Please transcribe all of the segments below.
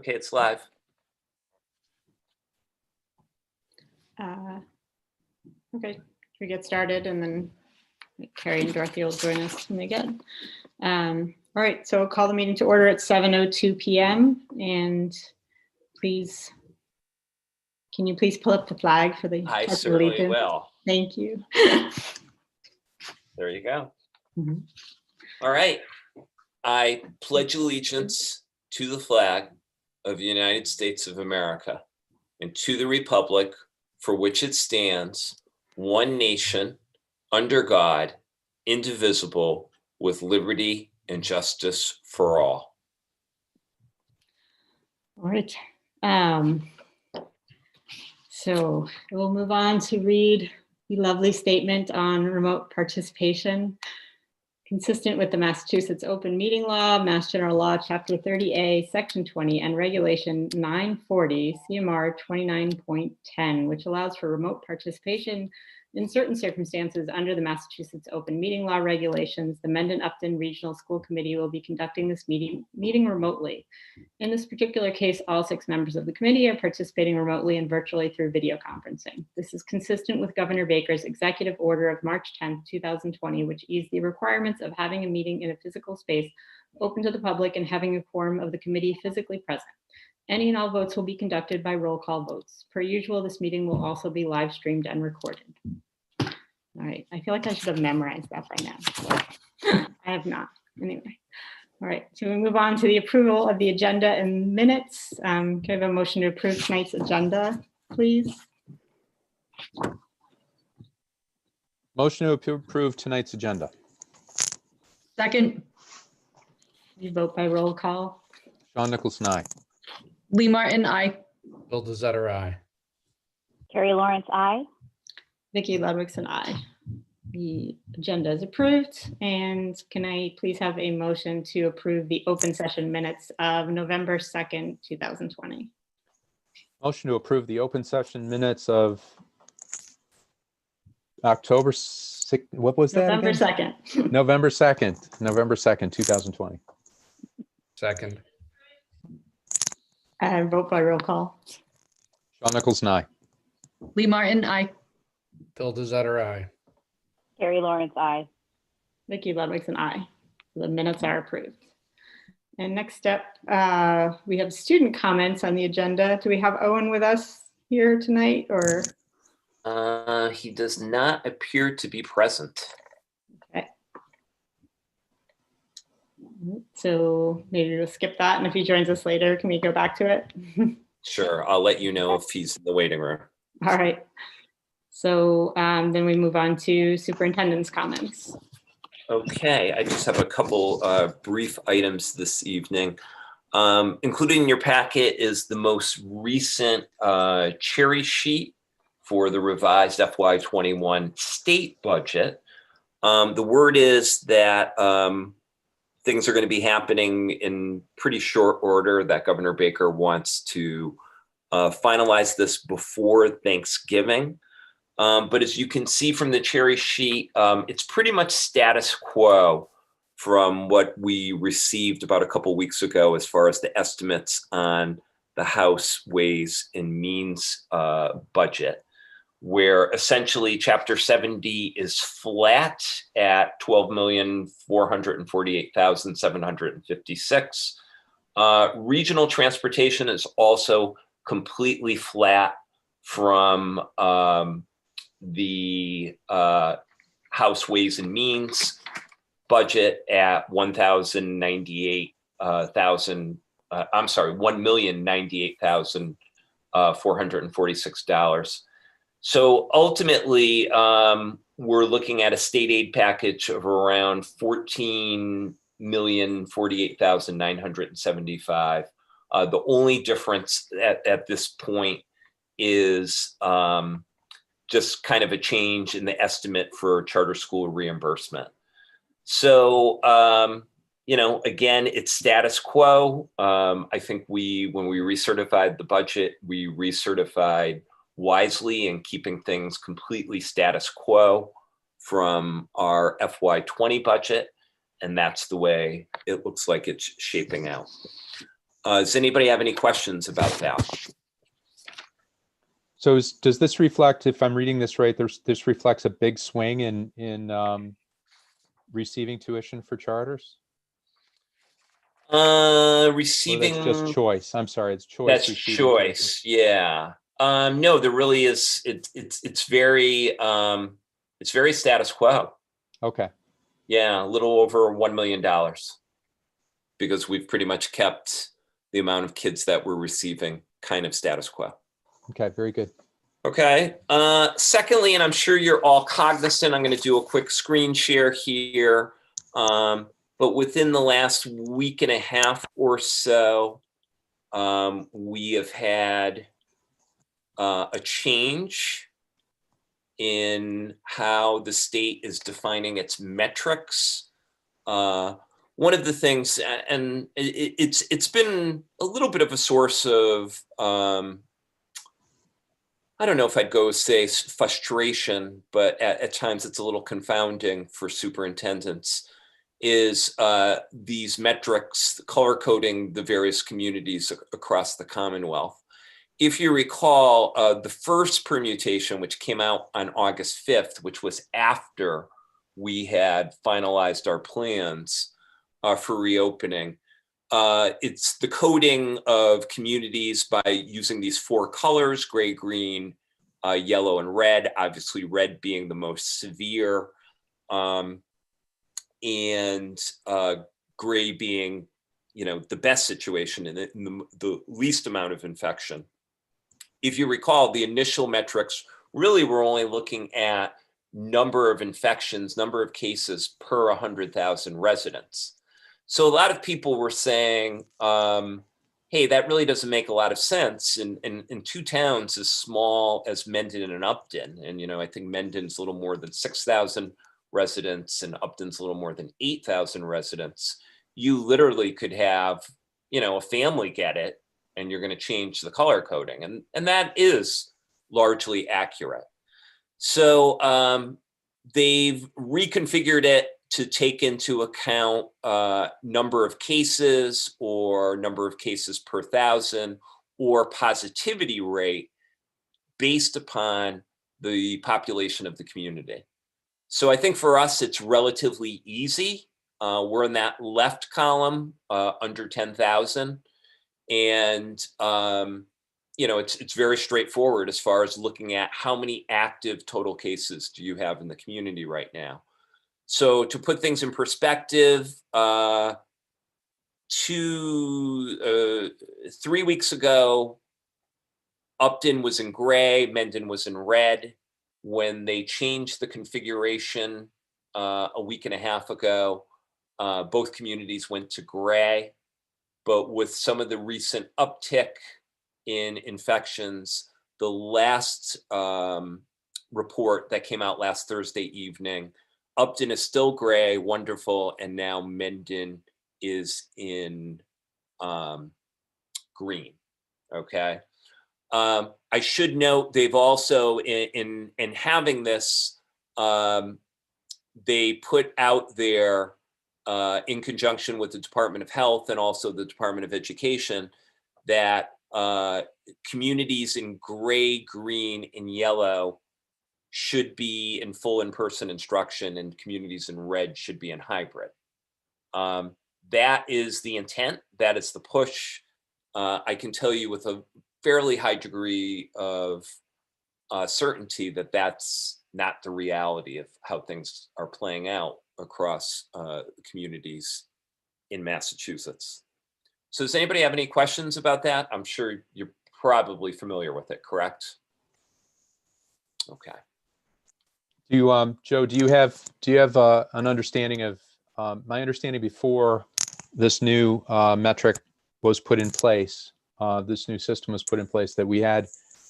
Okay, it's live. Okay, can we get started and then Carrie and Dorothy will join us when they get. All right, so I'll call the meeting to order at 7:02 p.m. and please, can you please pull up the flag for the I Pledge of certainly Allegiance? will. Thank you. There you go. Mhm. All right. I pledge allegiance to the flag of the United States of America and to the republic for which it stands, one nation, under God, indivisible, with liberty and justice for all. All right. So we'll move on to read the lovely statement on remote participation. Consistent with the Massachusetts Open Meeting Law, Mass General Law, Chapter 30A, Section 20, and Regulation 940, CMR 29.10, which allows for remote participation in certain circumstances under the Massachusetts Open Meeting Law regulations. The Mendon-Upton Regional School Committee will be conducting this meeting remotely. In this particular case, all 6 members of the committee are participating remotely and virtually through video conferencing. This is consistent with Governor Baker's executive order of March 10, 2020, which eased the requirements of having a meeting in a physical space open to the public and having a quorum of the committee physically present. Any and all votes will be conducted by roll call votes. Per usual, this meeting will also be live streamed and recorded. All right, I feel like I should have memorized that by now. I have not. Anyway. All right, so we move on to the approval of the agenda and minutes. Can I have a motion to approve tonight's agenda, please? Motion to approve tonight's agenda. Second. You vote by roll call. Sean Nicholson, aye. Lee Martin, aye. Bill Desotter, aye. Carrie Lawrence, aye. Vicki Ludwigson, aye. The agenda is approved. And can I please have a motion to approve the open session minutes of November 2nd, 2020? Motion to approve the open session minutes of October 6th. What was that? November again? 2nd. November 2nd, 2020. Second. Vote by roll call. Sean Nicholson, aye. Lee Martin, aye. Bill Desotter, aye. Carrie Lawrence, aye. Vicki Ludwigson, aye. The minutes are approved. And next up, we have student comments on the agenda. Do we have Owen with us here tonight, or? He does not appear to be present. Okay. So maybe we'll skip that, and if he joins us later, can we go back to it? Sure, I'll let you know if he's in the waiting room. All right. So then we move on to superintendent's comments. Okay, I just have a couple brief items this evening. Included in your packet is the most recent cherry sheet for the revised FY21 state budget. The word is that things are going to be happening in pretty short order, that Governor Baker wants to finalize this before Thanksgiving. But as you can see from the cherry sheet, it's pretty much status quo from what we received about a couple weeks ago as far as the estimates on the House Ways and Means budget, where essentially Chapter 70 is flat at $12,448,756. Regional transportation is also completely flat from the House Ways and Means budget at $1,098,446. So ultimately, we're looking at a state aid package of around $14,048,975. The only difference at this point is just kind of a change in the estimate for charter school reimbursement. So, again, it's status quo. I think when we recertified the budget, we recertified wisely in keeping things completely status quo from our FY20 budget. And that's the way it looks like it's shaping out. Does anybody have any questions about that? So does this reflect, if I'm reading this right, this reflects a big swing in receiving tuition for charters? Or Receiving. that's just choice? I'm sorry, it's choice. That's receiving tuition. choice. Yeah. No, there really is. It's very status quo. Okay, Yeah, a little over $1 million because we've pretty much kept the amount of kids that we're receiving kind of status quo. okay, very good. Okay. Secondly, and I'm sure you're all cognizant, I'm going to do a quick screen share here. But within the last week and a half or so, we have had a change in how the state is defining its metrics. One of the things, and it's been a little bit of a source of, I don't know if I'd go say frustration, but at times it's a little confounding for superintendents, is these metrics, color coding the various communities across the Commonwealth. If you recall, the first permutation, which came out on August 5th, which was after we had finalized our plans for reopening, it's the coding of communities by using these 4 colors, gray, green, yellow, and red, obviously red being the most severe, and gray being, the best situation and the least amount of infection. If you recall, the initial metrics really were only looking at number of infections, number of cases per 100,000 residents. So a lot of people were saying, hey, that really doesn't make a lot of sense in 2 towns as small as Mendon and Upton. And, I think Mendon's a little more than 6,000 residents and Upton's a little more than 8,000 residents. You literally could have, a family get it and you're going to change the color coding. And that is largely accurate. So they've reconfigured it to take into account number of cases or number of cases per 1,000 or positivity rate based upon the population of the community. So I think for us, it's relatively easy. We're in that left column under 10,000. And, it's very straightforward as far as looking at how many active total cases do you have in the community right now. So to put things in perspective, 3 weeks ago, Upton was in gray, Mendon was in red. When they changed the configuration a week and a half ago, both communities went to gray. But with some of the recent uptick in infections, the last report that came out last Thursday evening, Upton is still gray, wonderful, and now Mendon is in green. Okay. I should note they've also in having this, they put out there in conjunction with the Department of Health and also the Department of Education that communities in gray, green, and yellow should be in full in-person instruction and communities in red should be in hybrid. That is the intent. That is the push. I can tell you with a fairly high degree of certainty that that's not the reality of how things are playing out across communities in Massachusetts. So does anybody have any questions about that? I'm sure you're probably familiar with it, correct? Okay. Joe, do you have an understanding of, my understanding before this new metric was put in place, this new system was put in place, that we had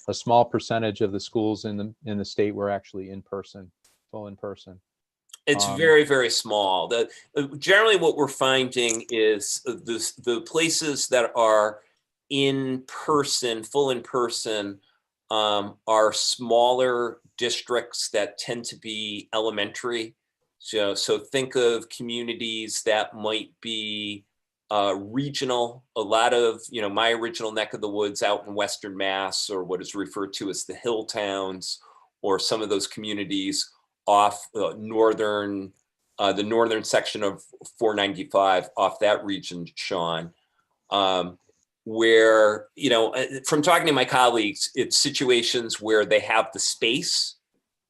a small percentage of the schools in the state were actually in person, full in person. It's very, very small. Generally what we're finding is the places that are in person, full in person, are smaller districts that tend to be elementary. So think of communities that might be regional, a lot of, my original neck of the woods out in Western Mass, or what is referred to as the hill towns, or some of those communities off the northern section of 495 off that region, Sean, where, from talking to my colleagues, it's situations where they have the space.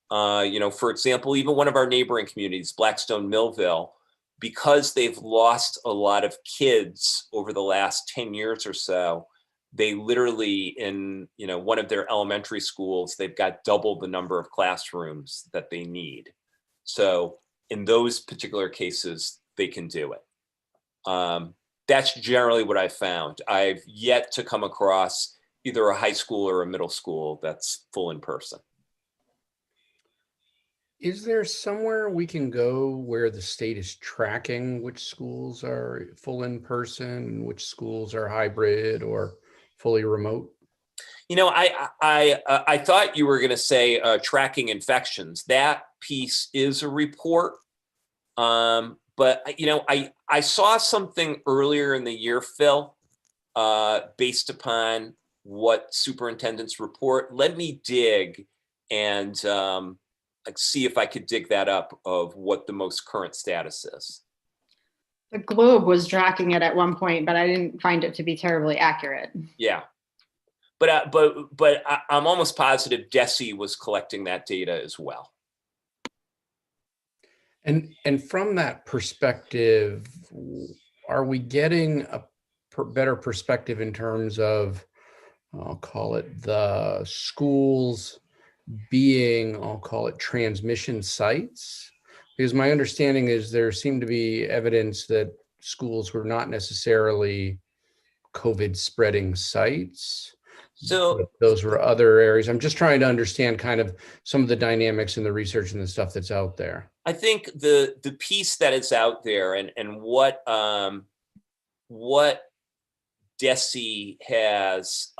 For example, even one of our neighboring communities, Blackstone Millville, because they've lost a lot of kids over the last 10 years or so, they literally in, one of their elementary schools, they've got double the number of classrooms that they need. So in those particular cases, they can do it. That's generally what I've found. I've yet to come across either a high school or a middle school that's full in person. Is there somewhere we can go where the state is tracking which schools are full in person and which schools are hybrid or fully remote? I thought you were going to say tracking infections. That piece is a report. But I saw something earlier in the year, Phil, based upon what superintendents report. Let me dig and see if I could dig that up of what the most current status is. The Globe was tracking it at one point, but I didn't find it to be terribly accurate. Yeah. But I'm almost positive DESE was collecting that data as well. And from that perspective, are we getting a better perspective in terms of, I'll call it the schools being, I'll call it transmission sites? Because my understanding is there seemed to be evidence that schools were not necessarily COVID spreading sites. So Those were other areas. I'm just trying to understand kind of some of the dynamics in the research and the stuff that's out there. I think the piece that is out there and what DESE has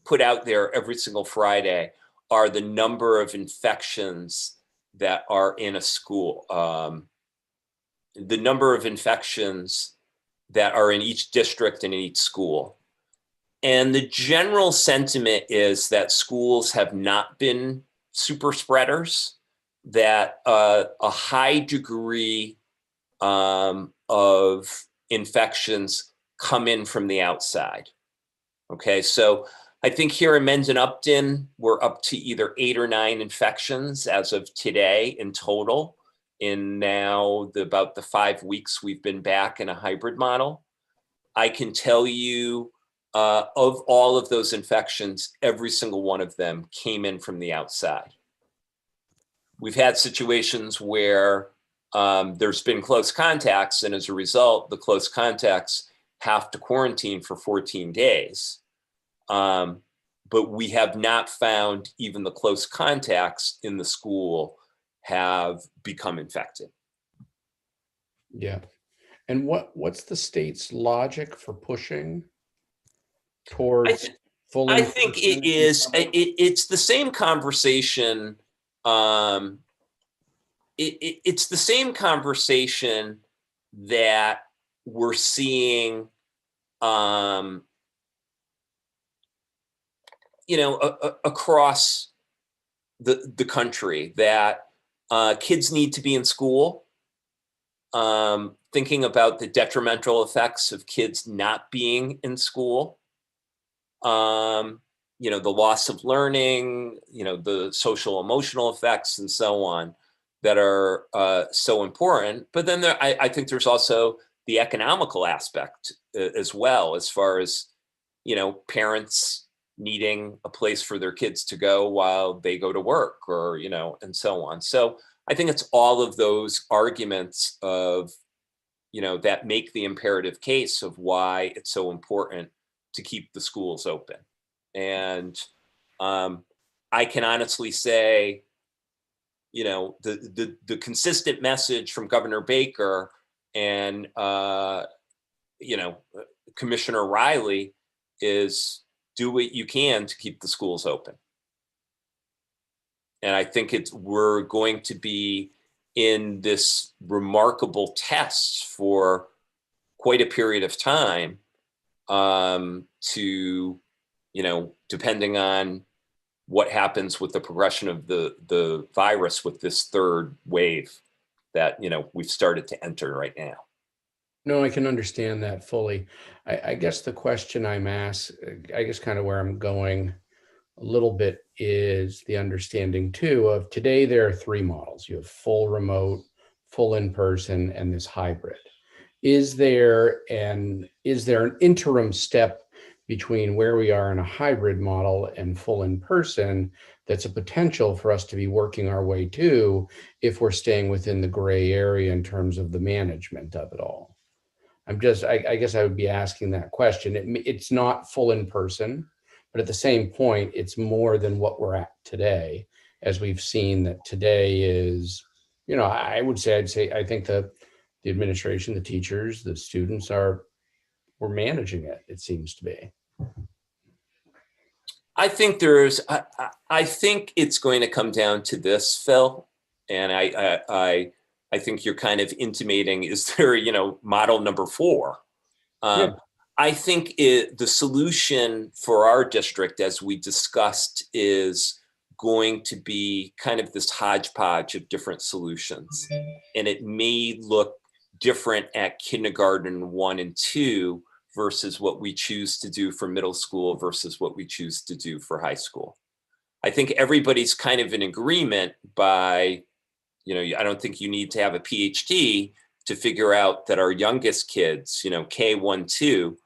put out there every single Friday are the number of infections that are in a school, the number of infections that are in each district and in each school. And the general sentiment is that schools have not been super spreaders, that a high degree of infections come in from the outside. Okay, so I think here in Mendon-Upton, we're up to either 8 or 9 infections as of today in total. In now about the 5 weeks we've been back in a hybrid model. I can tell you of all of those infections, every single one of them came in from the outside. We've had situations where there's been close contacts, and as a result, the close contacts have to quarantine for 14 days. But we have not found even the close contacts in the school have become infected. Yeah. And what's the state's logic for pushing towards full? I think it is. It's the same conversation. It's the same conversation that we're seeing. Across the country, that kids need to be in school. Thinking about the detrimental effects of kids not being in school. The loss of learning, the social emotional effects and so on that are so important. But then I think there's also the economical aspect as well, as far as, parents needing a place for their kids to go while they go to work, or, and so on. So I think it's all of those arguments of, that make the imperative case of why it's so important to keep the schools open. And I can honestly say, the consistent message from Governor Baker and, Commissioner Riley is do what you can to keep the schools open. And I think we're going to be in this remarkable test for quite a period of time, to, depending on what happens with the progression of the virus with this third wave that, we've started to enter right now. No, I can understand that fully. I guess the question I'm asked, I guess kind of where I'm going a little bit is the understanding too of today there are three models. You have full remote, full in-person, and this hybrid. Is there an interim step between where we are in a hybrid model and full in-person that's a potential for us to be working our way to if we're staying within the gray area in terms of the management of it all? I guess I would be asking that question. It's not full in person, but at the same point, it's more than what we're at today, as we've seen that today is, I think the administration, the teachers, the students we're managing it, it seems to be. I think I think it's going to come down to this, Phil, and I think you're kind of intimating, is there, model number 4? Yeah. I think the solution for our district, as we discussed, is going to be kind of this hodgepodge of different solutions. And it may look different at kindergarten 1 and 2 versus what we choose to do for middle school versus what we choose to do for high school. I think everybody's kind of in agreement by, I don't think you need to have a PhD to figure out that our youngest kids, K1, 2,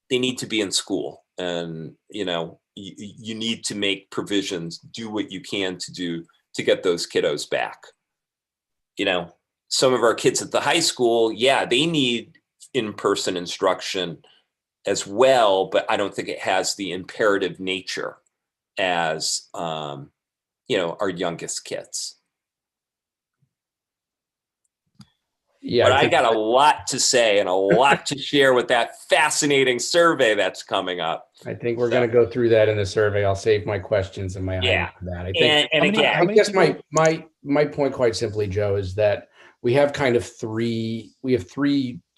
they need to be in school, and, you need to make provisions, do what you can to get those kiddos back. Some of our kids at the high school, yeah, they need in-person instruction as well, but I don't think it has the imperative nature as, our youngest kids. Yeah, But I got a lot to say and a lot to share with that fascinating survey that's coming up. I think we're going to go through that in the survey. I'll save my questions and my items for that. I think, And again, I guess my point quite simply, Joe, is that we have three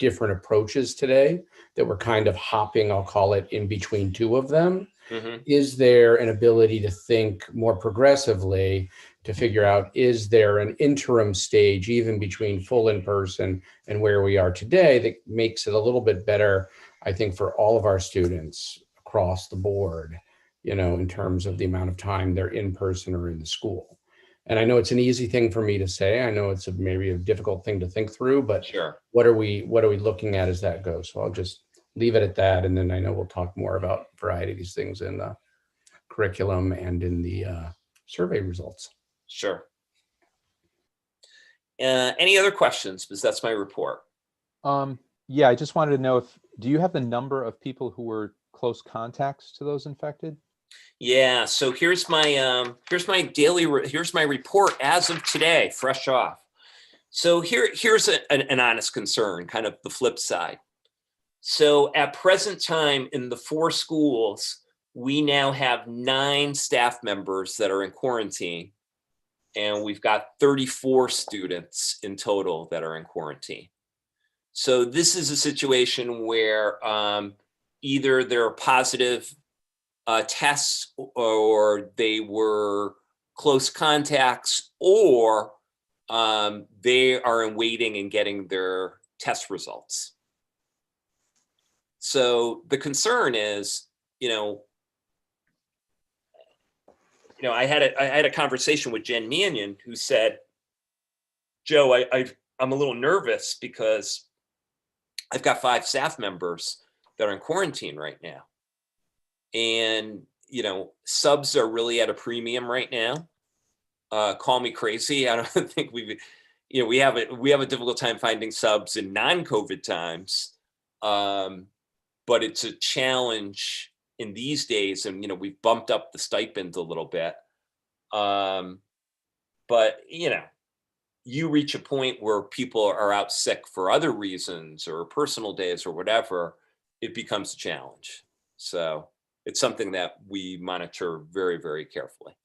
different approaches today that we're kind of hopping, I'll call it, in between two of them. mhm. Is there an ability to think more progressively to figure out, is there an interim stage even between full in person and where we are today that makes it a little bit better, I think, for all of our students across the board, in terms of the amount of time they're in person or in the school. And I know it's an easy thing for me to say. I know it's maybe a difficult thing to think through, but Sure. what are we looking at as that goes? So I'll just leave it at that. And then I know we'll talk more about a variety of these things in the curriculum and in the survey results. Sure. Any other questions? Because that's my report. Yeah, I just wanted to know do you have the number of people who were close contacts to those infected? Yeah. So here's my here's my report as of today, fresh off. So here's an honest concern, kind of the flip side. So at present time in the 4 schools, we now have 9 staff members that are in quarantine, and we've got 34 students in total that are in quarantine. So this is a situation where either there are positive tests or they were close contacts, or they are in waiting and getting their test results. So the concern is, I had a conversation with Jen Mannion, who said, Joe, I'm a little nervous because I've got 5 staff members that are in quarantine right now. And, subs are really at a premium right now. Call me crazy. I don't think we have a difficult time finding subs in non-COVID times. But it's a challenge in these days. And, we've bumped up the stipend a little bit. But, you reach a point where people are out sick for other reasons or personal days or whatever, it becomes a challenge. So it's something that we monitor very, very carefully.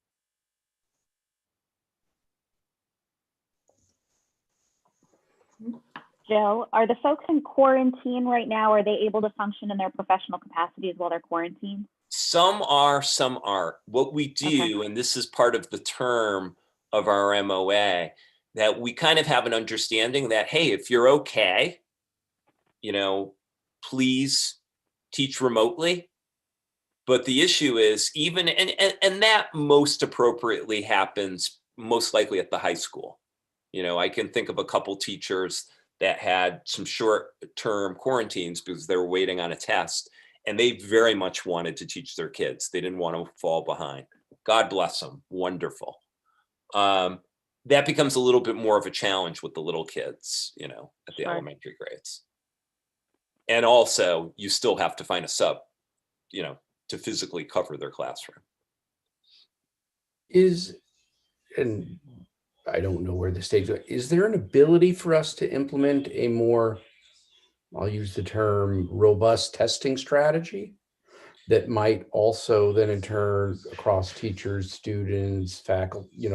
Jill, are the folks in quarantine right now, are they able to function in their professional capacities while they're quarantined? Some are, some aren't. What we do, Okay. and this is part of the term of our MOA, that we kind of have an understanding that, hey, if you're okay, please teach remotely. But the issue is even, and that most appropriately happens most likely at the high school. I can think of a couple teachers that had some short-term quarantines because they were waiting on a test, and they very much wanted to teach their kids. They didn't want to fall behind. God bless them. Wonderful. That becomes a little bit more of a challenge with the little kids, at the Sure. elementary grades. And also, you still have to find a sub, to physically cover their classroom. And I don't know where the stage is. There an ability for us to implement a more, I'll use the term, robust testing strategy that might also then in turn across teachers, students, faculty,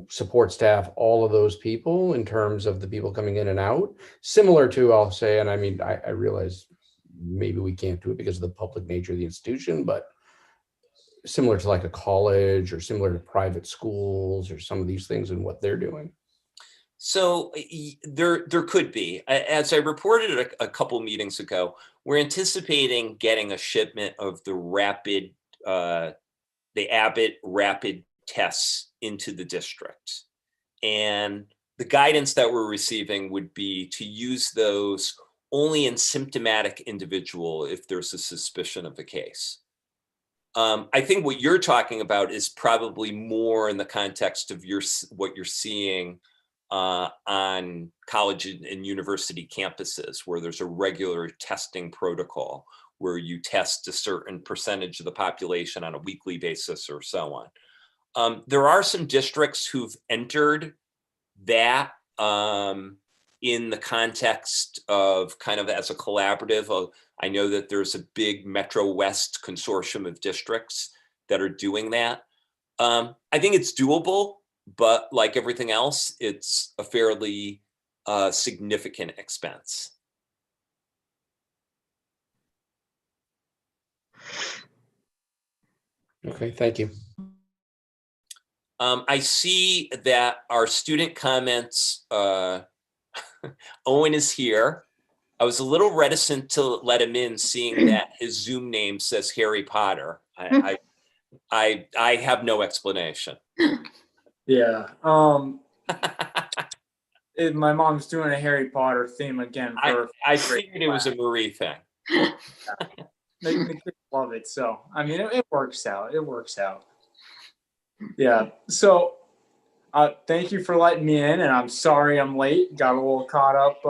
support staff, all of those people in terms of the people coming in and out, similar to, I'll say, and I mean, I realize maybe we can't do it because of the public nature of the institution, but similar to like a college or similar to private schools or some of these things and what they're doing. So there could be. As I reported a couple meetings ago, we're anticipating getting a shipment of the Abbott rapid tests into the district. And the guidance that we're receiving would be to use those only in symptomatic individual if there's a suspicion of a case. I think what you're talking about is probably more in the context of what you're seeing on college and university campuses, where there's a regular testing protocol where you test a certain percentage of the population on a weekly basis or so on. There are some districts who've entered that in the context of kind of as a collaborative. I know that there's a big Metro West consortium of districts that are doing that. I think it's doable, but like everything else, it's a fairly significant expense. Okay, thank you. I see that our student comments, Owen is here. I was a little reticent to let him in, seeing that his Zoom name says Harry Potter. I have no explanation. Yeah. My mom's doing a Harry Potter theme again. I figured it was a Marie thing. The kids love it. So, I mean, it works out. It works out. Yeah. So, thank you for letting me in, and I'm sorry I'm late. Got a little caught up.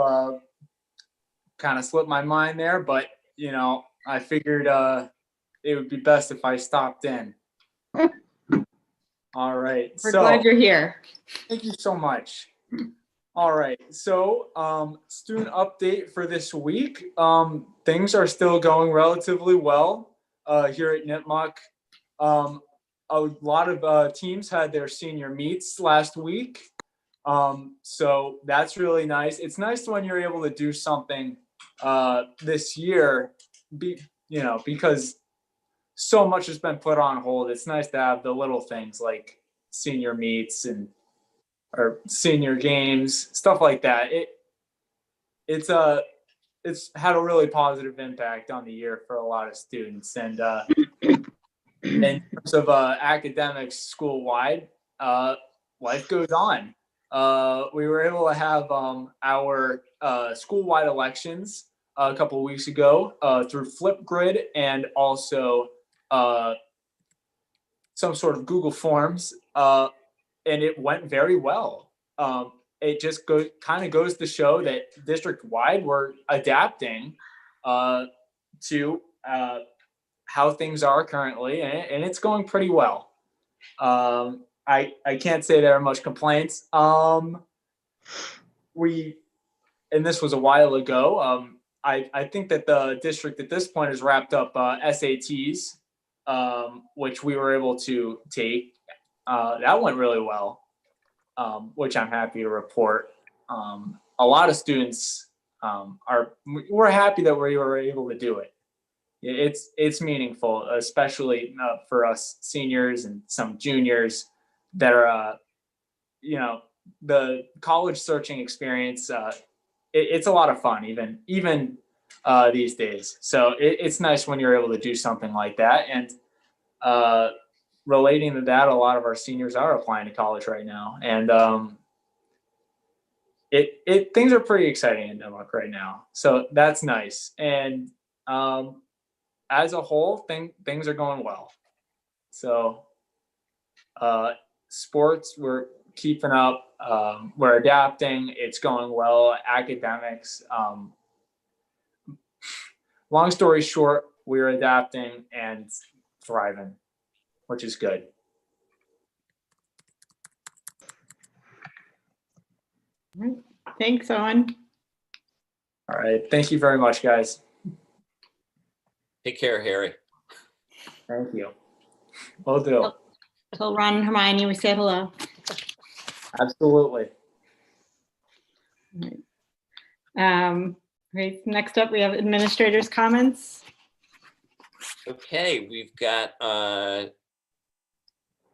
Kind of slipped my mind there, but I figured it would be best if I stopped in. All right. We're glad you're here. Thank you so much. All right. So, student update for this week. Things are still going relatively well here at Nipmuc. A lot of teams had their senior meets last week. So that's really nice. It's nice when you're able to do something this year, because so much has been put on hold. It's nice to have the little things like senior meets or senior games, stuff like that. It's had a really positive impact on the year for a lot of students. And in terms of academics school-wide, life goes on. We were able to have our school-wide elections a couple of weeks ago through Flipgrid and also some sort of Google Forms, and it went very well. It just kind of goes to show that district-wide we're adapting to how things are currently, and it's going pretty well. I can't say there are much complaints. And this was a while ago. I think that the district at this point has wrapped up SATs, which we were able to take. That went really well, which I'm happy to report. a lot of students we're happy that we were able to do it. It's meaningful, especially for us seniors and some juniors that are, the college searching experience. It's a lot of fun, even these days. So it's nice when you're able to do something like that. And relating to that, a lot of our seniors are applying to college right now, and things are pretty exciting in Denmark right now. So that's nice. And as a whole, things are going well. So sports, we're keeping up. We're adapting. It's going well. Academics. Long story short, we're adapting and thriving, which is good. Thanks, Owen. All right. Thank you very much, guys. Take care, Harry. Thank you. Will do. Tell Ron and Hermione we said hello. Absolutely. Great. Next up, we have administrators' comments. Okay, we've got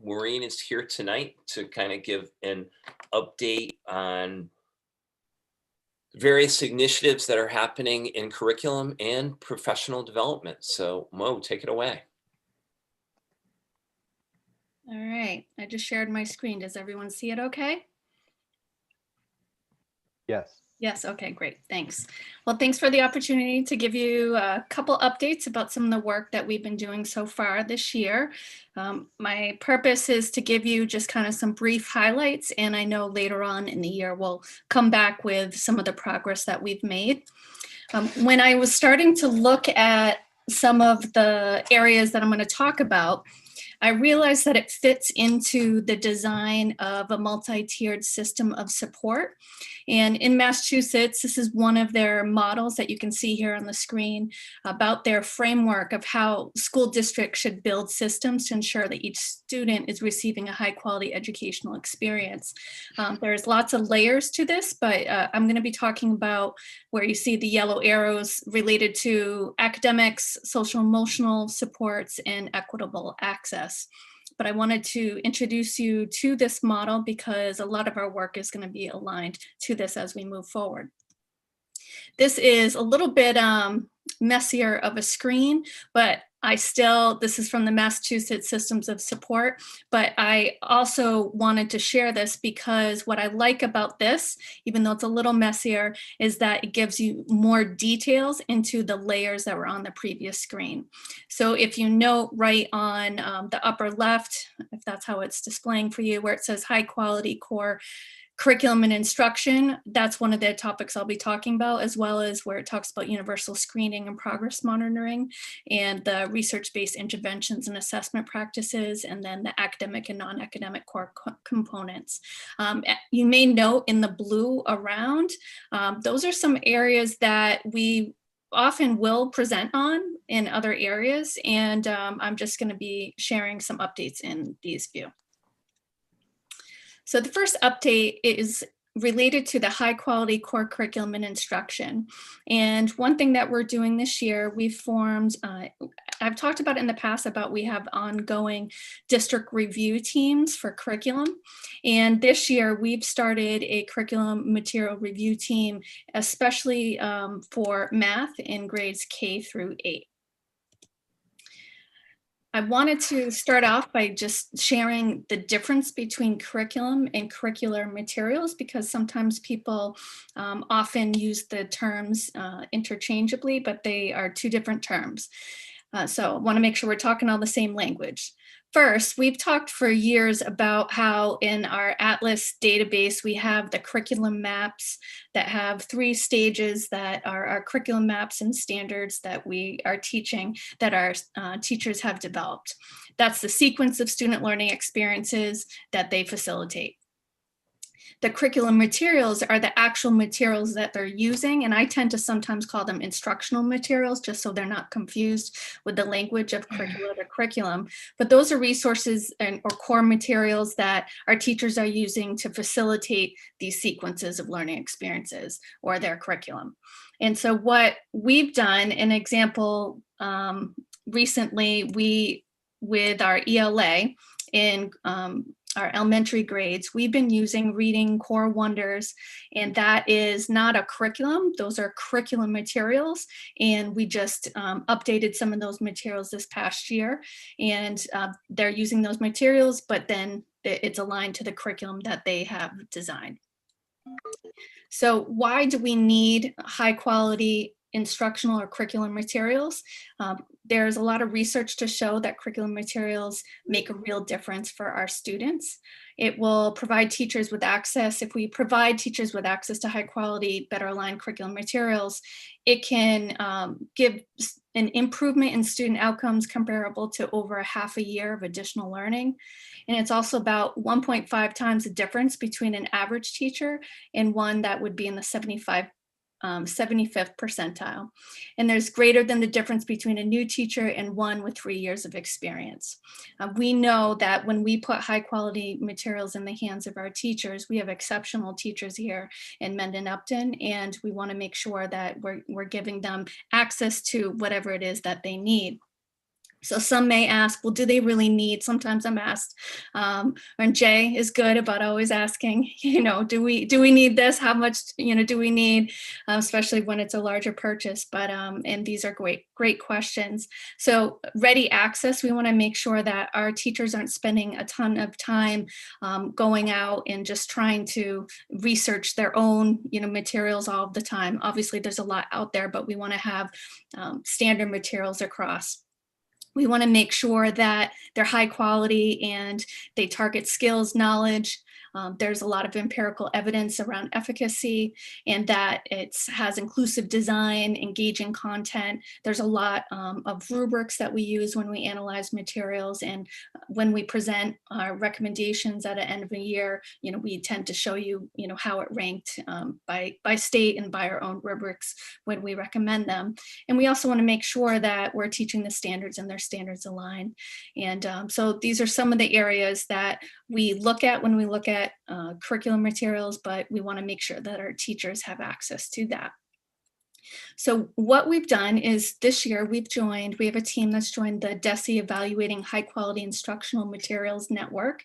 Maureen is here tonight to kind of give an update on various initiatives that are happening in curriculum and professional development. So Mo, take it away. All right, I just shared my screen. Does everyone see it okay? Yes. Yes, okay, great, thanks. Well, thanks for the opportunity to give you a couple updates about some of the work that we've been doing so far this year. My purpose is to give you just kind of some brief highlights, and I know later on in the year we'll come back with some of the progress that we've made. When I was starting to look at some of the areas that I'm going to talk about, I realized that it fits into the design of a multi-tiered system of support. And in Massachusetts, this is one of their models that you can see here on the screen about their framework of how school districts should build systems to ensure that each student is receiving a high quality educational experience. There's lots of layers to this, but I'm going to be talking about where you see the yellow arrows related to academics, social emotional supports, and equitable access. But I wanted to introduce you to this model because a lot of our work is going to be aligned to this as we move forward. This is a little bit messier of a screen, but this is from the Massachusetts Systems of Support, but I also wanted to share this because what I like about this, even though it's a little messier, is that it gives you more details into the layers that were on the previous screen. So if you note right on the upper left, if that's how it's displaying for you, where it says high quality core curriculum and instruction, that's one of the topics I'll be talking about, as well as where it talks about universal screening and progress monitoring, and the research-based interventions and assessment practices, and then the academic and non-academic core components. You may note in the blue around, those are some areas that we often will present on in other areas, and I'm just going to be sharing some updates in these view. So the first update is related to the high quality core curriculum and instruction. And one thing that we're doing this year, we've formed, I've talked about it in the past about we have ongoing district review teams for curriculum. And this year we've started a curriculum material review team, especially for math in grades K through 8. I wanted to start off by just sharing the difference between curriculum and curricular materials, because sometimes people often use the terms interchangeably, but they are two different terms. So I want to make sure we're talking all the same language. First, we've talked for years about how in our Atlas database, we have the curriculum maps that have 3 stages that are our curriculum maps and standards that we are teaching, that our teachers have developed. That's the sequence of student learning experiences that they facilitate. The curriculum materials are the actual materials that they're using, and I tend to sometimes call them instructional materials, just so they're not confused with the language of curriculum or curriculum. But those are resources or core materials that our teachers are using to facilitate these sequences of learning experiences or their curriculum. And so what we've done, an example recently, with our ELA in our elementary grades, we've been using Reading Core Wonders, and that is not a curriculum. Those are curriculum materials, and we just updated some of those materials this past year, and they're using those materials, but then it's aligned to the curriculum that they have designed. So why do we need high quality instructional or curriculum materials? There's a lot of research to show that curriculum materials make a real difference for our students. It will provide teachers with access. If we provide teachers with access to high quality, better aligned curriculum materials, it can give an improvement in student outcomes comparable to over a half a year of additional learning. And it's also about 1.5 times the difference between an average teacher and one that would be in the 75th percentile. And there's greater than the difference between a new teacher and one with 3 years of experience. We know that when we put high quality materials in the hands of our teachers, we have exceptional teachers here in Mendon-Upton, and we want to make sure that we're giving them access to whatever it is that they need. So some may ask, well, do they really need? Sometimes I'm asked, and Jay is good about always asking, do we need this? How much, do we need? Especially when it's a larger purchase. But and these are great questions. So ready access, we want to make sure that our teachers aren't spending a ton of time going out and just trying to research their own, materials all the time. Obviously, there's a lot out there, but we want to have standard materials across. We want to make sure that they're high quality and they target skills, knowledge. There's a lot of empirical evidence around efficacy, and that it has inclusive design, engaging content. There's a lot of rubrics that we use when we analyze materials, and when we present our recommendations at the end of the year, we tend to show you, how it ranked by state and by our own rubrics when we recommend them. And we also want to make sure that we're teaching the standards and their standards align. And so these are some of the areas that we look at when we look at curriculum materials, but we want to make sure that our teachers have access to that. So what we've done is this year we have a team that's joined the DESE Evaluating High Quality Instructional Materials Network,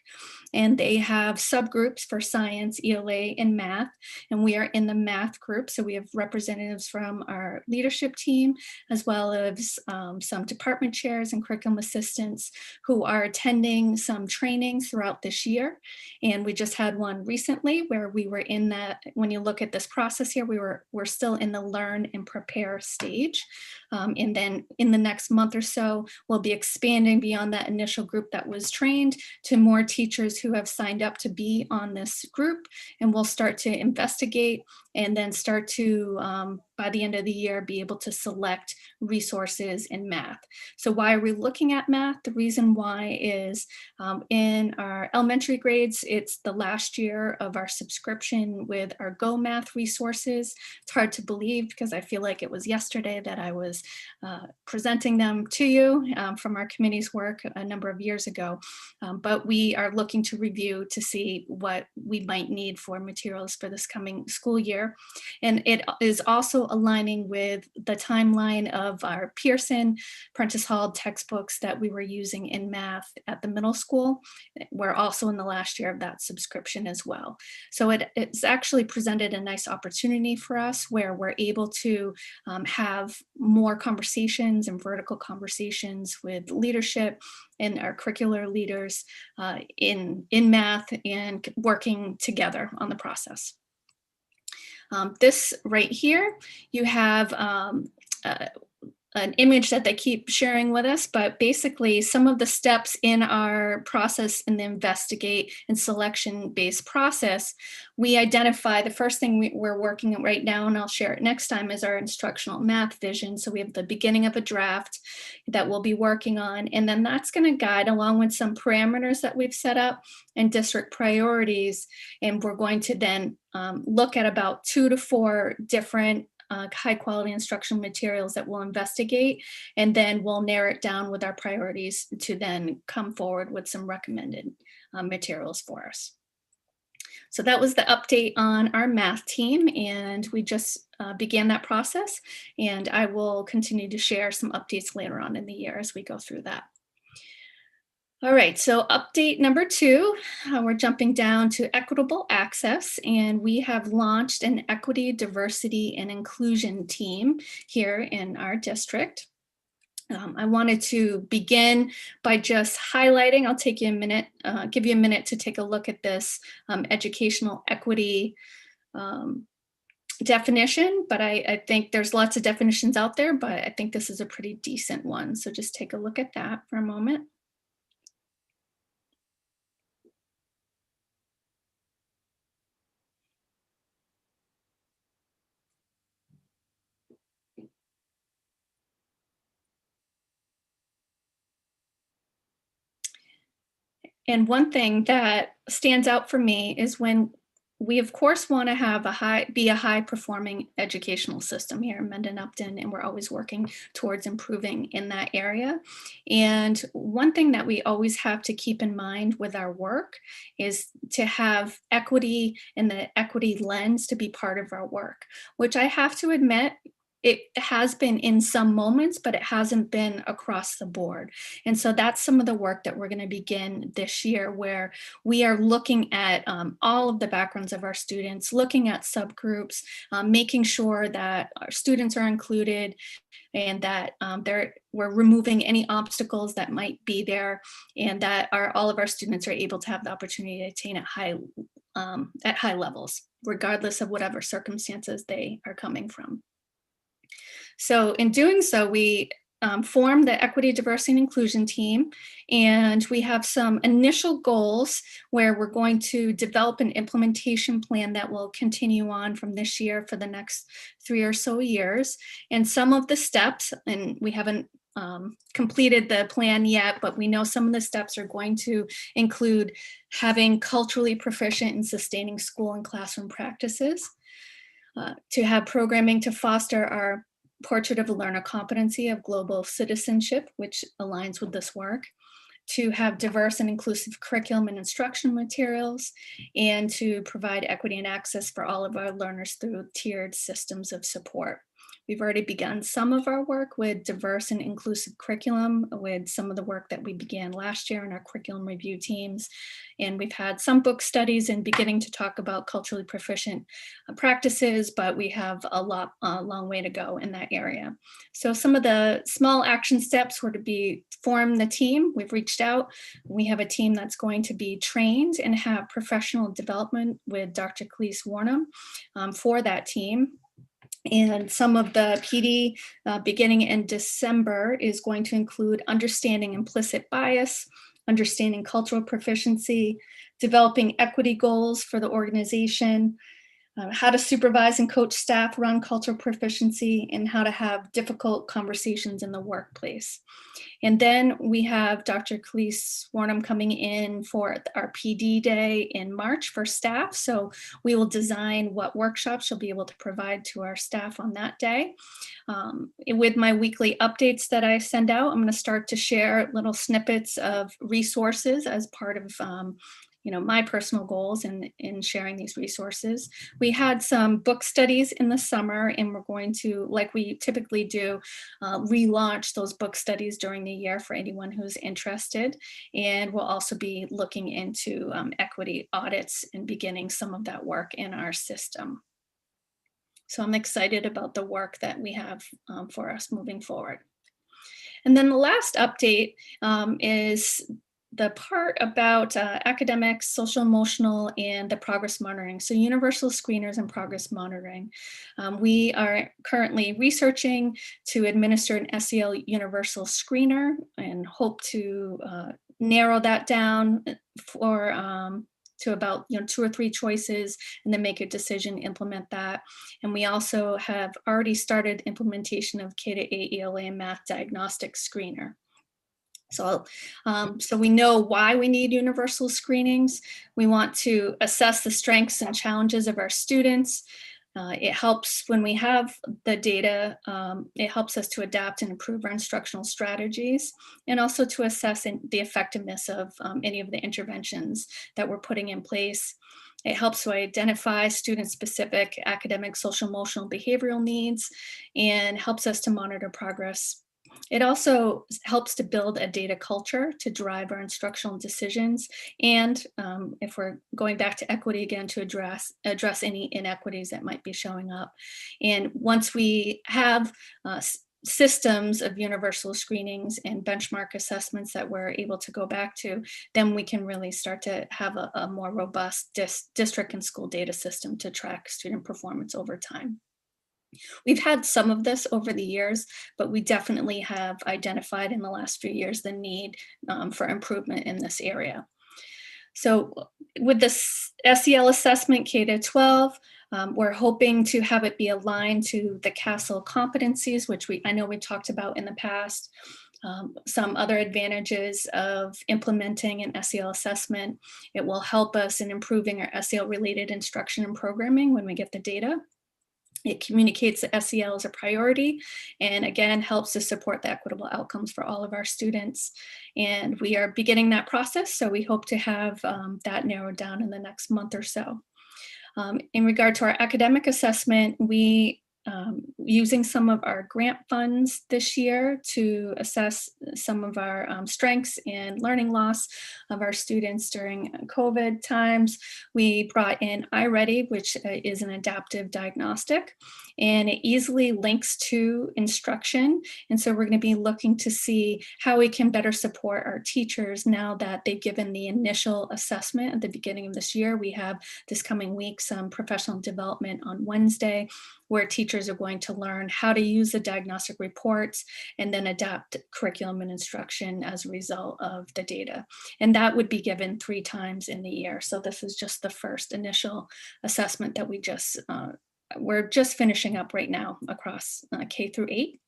and they have subgroups for science, ELA, and math, and we are in the math group. So we have representatives from our leadership team, as well as some department chairs and curriculum assistants who are attending some trainings throughout this year. And we just had one recently where we were in that, when you look at this process here, we're still in the learn and prepare stage. And then in the next month or so, we'll be expanding beyond that initial group that was trained to more teachers who have signed up to be on this group. And we'll start to investigate and then start to, by the end of the year, be able to select resources in math. So why are we looking at math? The reason why is in our elementary grades, it's the last year of our subscription with our Go Math resources. It's hard to believe because I feel like it was yesterday that I was presenting them to you from our committee's work a number of years ago. But we are looking to review to see what we might need for materials for this coming school year. And it is also aligning with the timeline of our Pearson Prentice Hall textbooks that we were using in math at the middle school. We're also in the last year of that subscription as well. So it's actually presented a nice opportunity for us where we're able to have more conversations and vertical conversations with leadership and our curricular leaders in math and working together on the process. This right here, you have an image that they keep sharing with us, but basically some of the steps in our process in the investigate and selection-based process, we identify the first thing we're working on right now, and I'll share it next time, is our instructional math vision. So we have the beginning of a draft that we'll be working on, and then that's going to guide along with some parameters that we've set up and district priorities. And we're going to then look at about 2 to 4 different high quality instructional materials that we'll investigate, and then we'll narrow it down with our priorities to then come forward with some recommended materials for us. So that was the update on our math team, and we just began that process, and I will continue to share some updates later on in the year as we go through that. All right, so update number 2, we're jumping down to equitable access, and we have launched an equity, diversity, and inclusion team here in our district. I wanted to begin by just highlighting, I'll take you a minute, give you a minute to take a look at this educational equity definition, but I think there's lots of definitions out there, but I think this is a pretty decent one. So just take a look at that for a moment. And one thing that stands out for me is when we, of course, want to have be a high performing educational system here in Mendon-Upton, and we're always working towards improving in that area. And one thing that we always have to keep in mind with our work is to have equity and the equity lens to be part of our work, which I have to admit, it has been in some moments, but it hasn't been across the board. And so that's some of the work that we're going to begin this year, where we are looking at all of the backgrounds of our students, looking at subgroups, making sure that our students are included and that we're removing any obstacles that might be there, and that all of our students are able to have the opportunity to attain at high levels, regardless of whatever circumstances they are coming from. So in doing so, we formed the Equity, Diversity, and Inclusion team, and we have some initial goals where we're going to develop an implementation plan that will continue on from this year for the next 3 or so years. And some of the steps, and we haven't completed the plan yet, but we know some of the steps are going to include having culturally proficient and sustaining school and classroom practices, to have programming to foster our Portrait of a Learner competency of global citizenship, which aligns with this work, to have diverse and inclusive curriculum and instructional materials, and to provide equity and access for all of our learners through tiered systems of support. We've already begun some of our work with diverse and inclusive curriculum, with some of the work that we began last year in our curriculum review teams. And we've had some book studies and beginning to talk about culturally proficient practices, but we have a long way to go in that area. So some of the small action steps were to form the team. We've reached out. We have a team that's going to be trained and have professional development with Dr. Cleese Warnham for that team. And some of the PD beginning in December is going to include understanding implicit bias, understanding cultural proficiency, developing equity goals for the organization, how to supervise and coach staff around cultural proficiency, and how to have difficult conversations in the workplace. And then we have Dr. Cleese Warnham coming in for our PD day in March for staff. So we will design what workshops she'll be able to provide to our staff on that day. With my weekly updates that I send out, I'm going to start to share little snippets of resources as part of my personal goals in sharing these resources. We had some book studies in the summer, and we're going to, like we typically do, relaunch those book studies during the year for anyone who's interested. And we'll also be looking into equity audits and beginning some of that work in our system. So I'm excited about the work that we have for us moving forward. And then the last update is the part about academics, social emotional, and the progress monitoring. So universal screeners and progress monitoring. We are currently researching to administer an SEL universal screener and hope to narrow that down for to about 2 or 3 choices, and then make a decision, implement that. And we also have already started implementation of K-8 ELA and math diagnostic screener. So we know why we need universal screenings. We want to assess the strengths and challenges of our students. It helps when we have the data, it helps us to adapt and improve our instructional strategies, and also to assess the effectiveness of any of the interventions that we're putting in place. It helps to identify student-specific academic, social, emotional, behavioral needs, and helps us to monitor progress. It also helps to build a data culture to drive our instructional decisions. And if we're going back to equity again, to address any inequities that might be showing up. And once we have systems of universal screenings and benchmark assessments that we're able to go back to, then we can really start to have a more robust district and school data system to track student performance over time. We've had some of this over the years, but we definitely have identified in the last few years the need for improvement in this area. So with this SEL assessment K-12, we're hoping to have it be aligned to the CASEL competencies, which I know we talked about in the past. Some other advantages of implementing an SEL assessment: it will help us in improving our SEL related instruction and programming when we get the data. It communicates that SEL is a priority, and again, helps to support the equitable outcomes for all of our students. And we are beginning that process, so we hope to have that narrowed down in the next month or so. In regard to our academic assessment, we using some of our grant funds this year to assess some of our strengths and learning loss of our students during COVID times. We brought in iReady, which is an adaptive diagnostic, and it easily links to instruction. And so we're going to be looking to see how we can better support our teachers now that they've given the initial assessment at the beginning of this year. We have this coming week some professional development on Wednesday, where teachers are going to learn how to use the diagnostic reports and then adapt curriculum and instruction as a result of the data. And that would be given 3 times in the year. So this is just the first initial assessment that we're just finishing up right now across K through 8.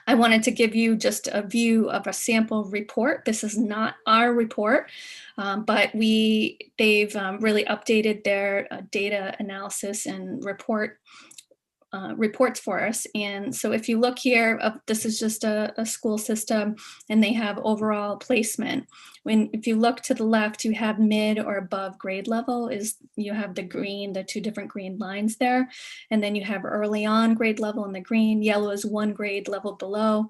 I wanted to give you just a view of a sample report. This is not our report, but they've really updated their data analysis and reports for us. And so if you look here, this is just a school system, and they have overall placement. If you look to the left, you have mid or above grade level, you have the green, the 2 different green lines there. And then you have early on grade level in the green. Yellow is 1 grade level below.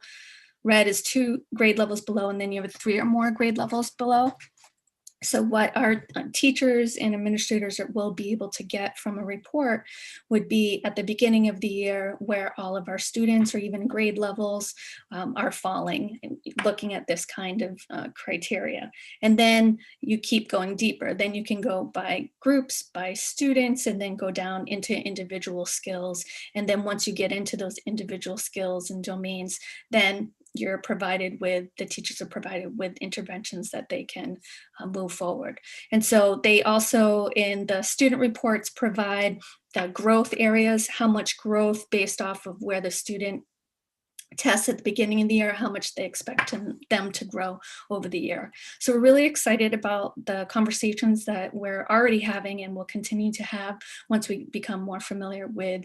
Red is 2 grade levels below, and then you have 3 or more grade levels below. So what our teachers and administrators will be able to get from a report would be at the beginning of the year where all of our students or even grade levels are falling, looking at this kind of criteria. And then you keep going deeper. Then you can go by groups, by students, and then go down into individual skills. And then once you get into those individual skills and domains, then the teachers are provided with interventions that they can move forward. And so they also, in the student reports, provide the growth areas, how much growth based off of where the student tests at the beginning of the year, how much they expect them to grow over the year. So we're really excited about the conversations that we're already having and will continue to have once we become more familiar with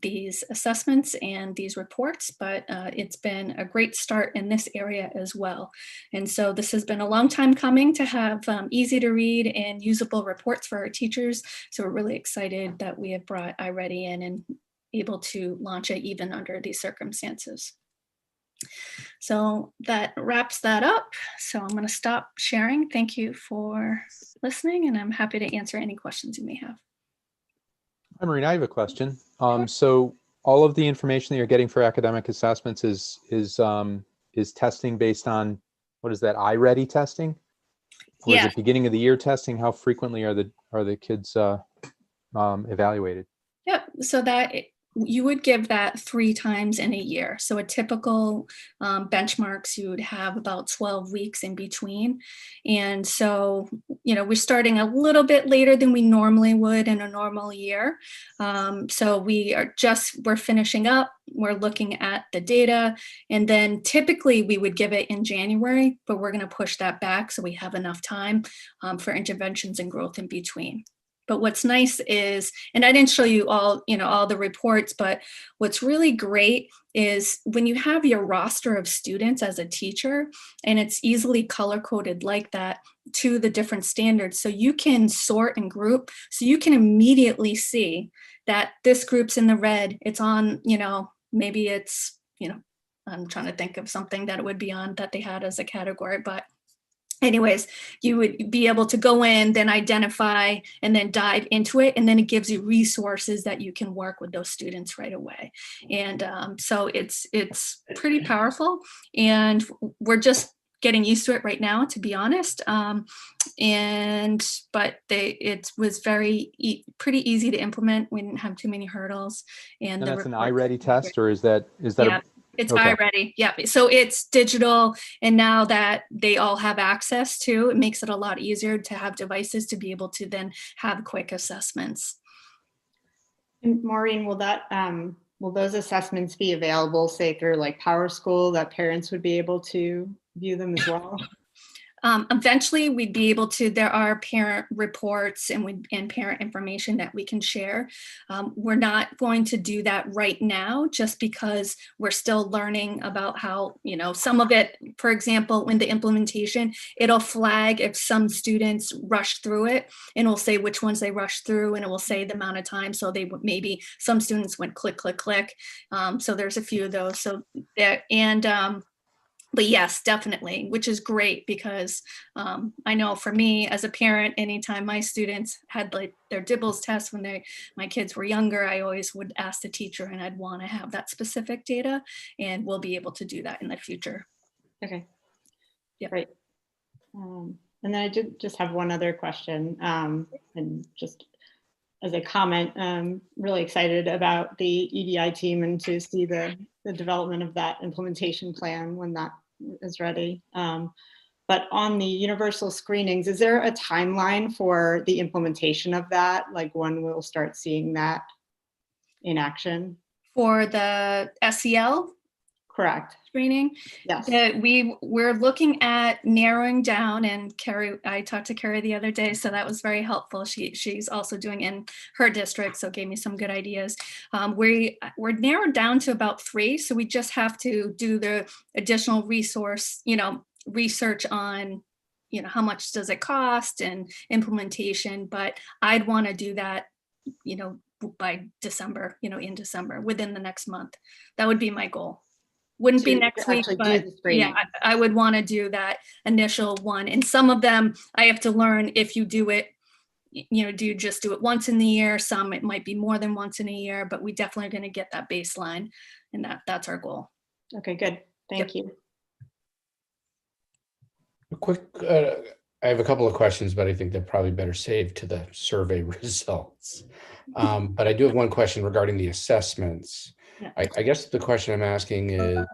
these assessments and these reports. But it's been a great start in this area as well. And so this has been a long time coming to have easy to read and usable reports for our teachers. So we're really excited that we have brought iReady in and able to launch it even under these circumstances. So that wraps that up. So I'm going to stop sharing. Thank you for listening, and I'm happy to answer any questions you may have. Hi, Maureen, I have a question. So all of the information that you're getting for academic assessments is testing based on, what is that, iReady testing? Or is Yeah. it beginning of the year testing? How frequently are the kids evaluated? Yep. So that you would give that 3 times in a year. So a typical benchmarks, you would have about 12 weeks in between. And so, we're starting a little bit later than we normally would in a normal year. So we're finishing up, we're looking at the data, and then typically we would give it in January, but we're going to push that back so we have enough time for interventions and growth in between. But what's nice is, and I didn't show you all the reports, but what's really great is when you have your roster of students as a teacher, and it's easily color coded like that to the different standards. So you can sort and group, so you can immediately see that this group's in the red, it's on, maybe it's, I'm trying to think of something that it would be on that they had as a category, but anyways, you would be able to go in, then identify, and then dive into it. And then it gives you resources that you can work with those students right away. And so it's pretty powerful. And we're just getting used to it right now, to be honest. But it was pretty easy to implement. We didn't have too many hurdles. And that's an iReady test, or is that? Yeah. It's okay. iReady. Yeah. So it's digital. And now that they all have access to, it makes it a lot easier to have devices to be able to then have quick assessments. And Maureen, will those assessments be available, say through like PowerSchool, that parents would be able to view them as well? Eventually we'd be able to, there are parent reports and parent information that we can share. We're not going to do that right now, just because we're still learning about how, some of it, for example, in the implementation, it'll flag if some students rush through it, and it'll say which ones they rushed through, and it will say the amount of time. So maybe some students went click, click, click. So there's a few of those. So but yes, definitely, which is great, because I know for me as a parent, anytime my students had like their DIBELS test when my kids were younger, I always would ask the teacher, and I'd want to have that specific data, and we'll be able to do that in the future. Okay. Yeah. Great. And then I did just have one other question, and just as a comment, really excited about the EDI team and to see the development of that implementation plan when that is ready. But on the universal screenings, is there a timeline for the implementation of that? Like when we'll start seeing that in action? For the SEL? Correct. Screening. Yes. We're looking at narrowing down, and Carrie, I talked to Carrie the other day, so that was very helpful. She's also doing in her district, so gave me some good ideas. We're narrowed down to about 3, so we just have to do the additional resource, research on, how much does it cost and implementation. But I'd want to do that, by December, in December, within the next month. That would be my goal. Wouldn't be next week, but yeah, I would want to do that initial one. And some of them I have to learn, if you do it, do you just do it once in the year? Some it might be more than once in a year, but we definitely are going to get that baseline, and that's our goal. Okay, good. Thank you. A quick, I have a couple of questions, but I think they're probably better saved to the survey results. But I do have one question regarding the assessments. Yeah. I guess the question I'm asking is,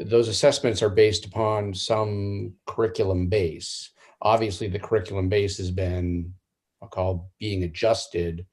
those assessments are based upon some curriculum base. Obviously, the curriculum base has been, I'll call, being adjusted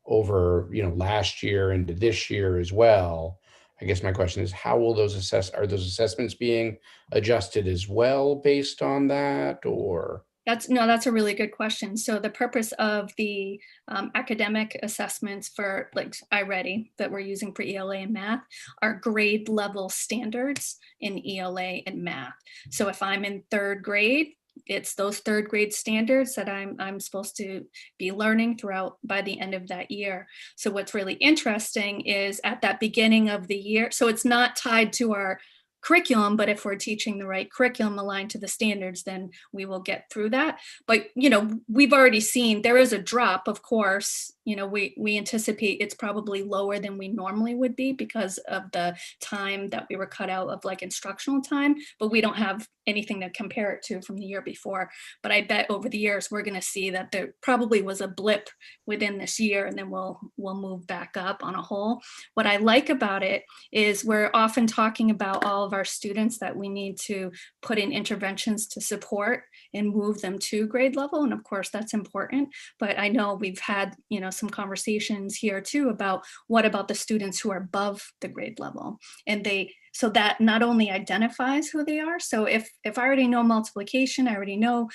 over, last year into this year as well. I guess my question is, how will those are those assessments being adjusted as well based on that, or? That's a really good question. So the purpose of the academic assessments for like iReady that we're using for ELA and math are grade level standards in ELA and math. So if I'm in 3rd grade, it's those 3rd grade standards that I'm supposed to be learning throughout by the end of that year. So what's really interesting is at that beginning of the year, so it's not tied to our curriculum, but if we're teaching the right curriculum aligned to the standards, then we will get through that. But, you know, we've already seen there is a drop, of course. You know, we anticipate it's probably lower than we normally would be because of the time that we were cut out of like instructional time, but we don't have anything to compare it to from the year before. But I bet over the years, we're going to see that there probably was a blip within this year, and then we'll move back up on a whole. What I like about it is we're often talking about all of our students that we need to put in interventions to support and move them to grade level. And of course, that's important. But I know we've had, you know, some conversations here too about what about the students who are above the grade level, and so that not only identifies who they are. So if I already know multiplication, I already know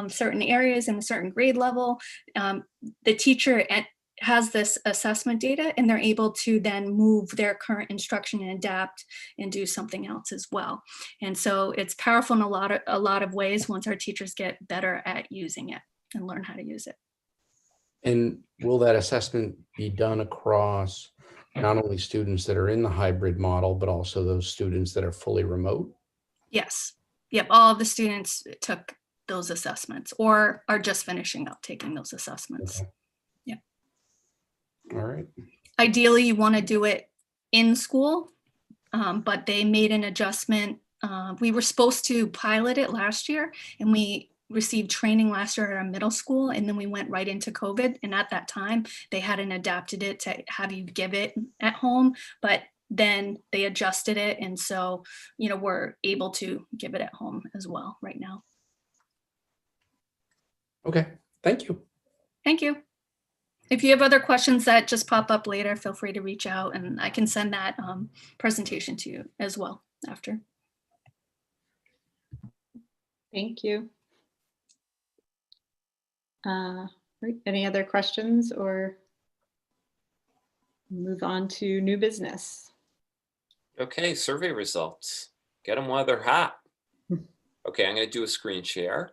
certain areas in a certain grade level, the teacher has this assessment data, and they're able to then move their current instruction and adapt and do something else as well. And so it's powerful in a lot of ways once our teachers get better at using it and learn how to use it. And will that assessment be done across not only students that are in the hybrid model, but also those students that are fully remote? Yes. Yep. All of the students took those assessments or are just finishing up taking those assessments. Okay. Yeah. All right. Ideally, you want to do it in school, but they made an adjustment. We were supposed to pilot it last year, and we received training last year at our middle school, and then we went right into COVID. And at that time, they hadn't adapted it to have you give it at home, but then they adjusted it. And so, you know, we're able to give it at home as well right now. Okay. Thank you. Thank you. If you have other questions that just pop up later, feel free to reach out, and I can send that presentation to you as well after. Thank you. Right, any other questions, or move on to new business? Okay, survey results. Get them while they're hot. Okay, I'm going to do a screen share.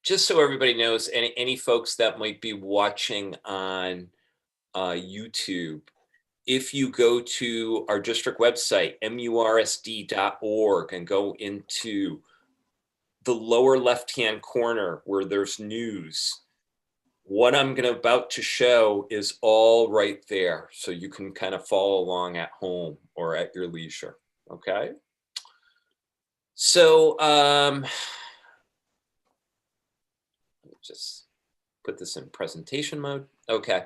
Just so everybody knows, any folks that might be watching on YouTube, if you go to our district website, mursd.org, and go into the lower left-hand corner where there's news, what I'm about to show is all right there. So you can kind of follow along at home or at your leisure, okay? So let me just put this in presentation mode. Okay.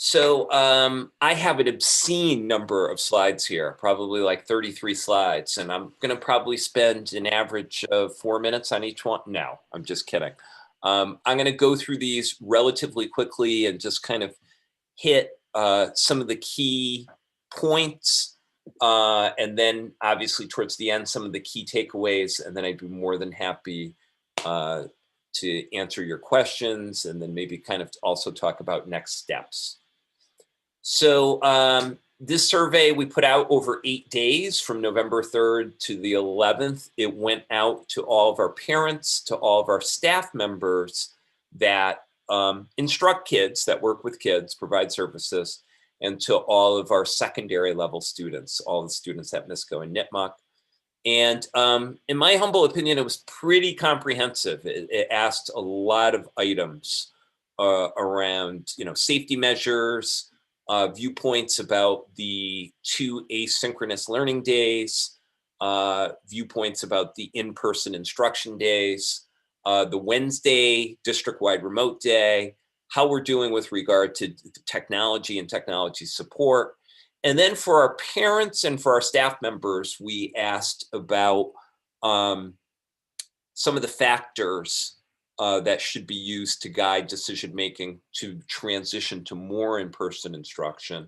So I have an obscene number of slides here, probably like 33 slides, and I'm going to probably spend an average of 4 minutes on each one. No, I'm just kidding. I'm going to go through these relatively quickly and just kind of hit some of the key points, and then obviously towards the end, some of the key takeaways, and then I'd be more than happy to answer your questions, and then maybe kind of also talk about next steps. So this survey we put out over 8 days from November 3rd to the 11th. It went out to all of our parents, to all of our staff members that instruct kids, that work with kids, provide services, and to all of our secondary level students, all the students at MISCO and Nipmuc. And in my humble opinion, it was pretty comprehensive. It asked a lot of items around, you know, safety measures, viewpoints about the 2 asynchronous learning days, viewpoints about the in-person instruction days, the Wednesday district-wide remote day, how we're doing with regard to technology and technology support. And then for our parents and for our staff members, we asked about some of the factors that should be used to guide decision-making to transition to more in-person instruction.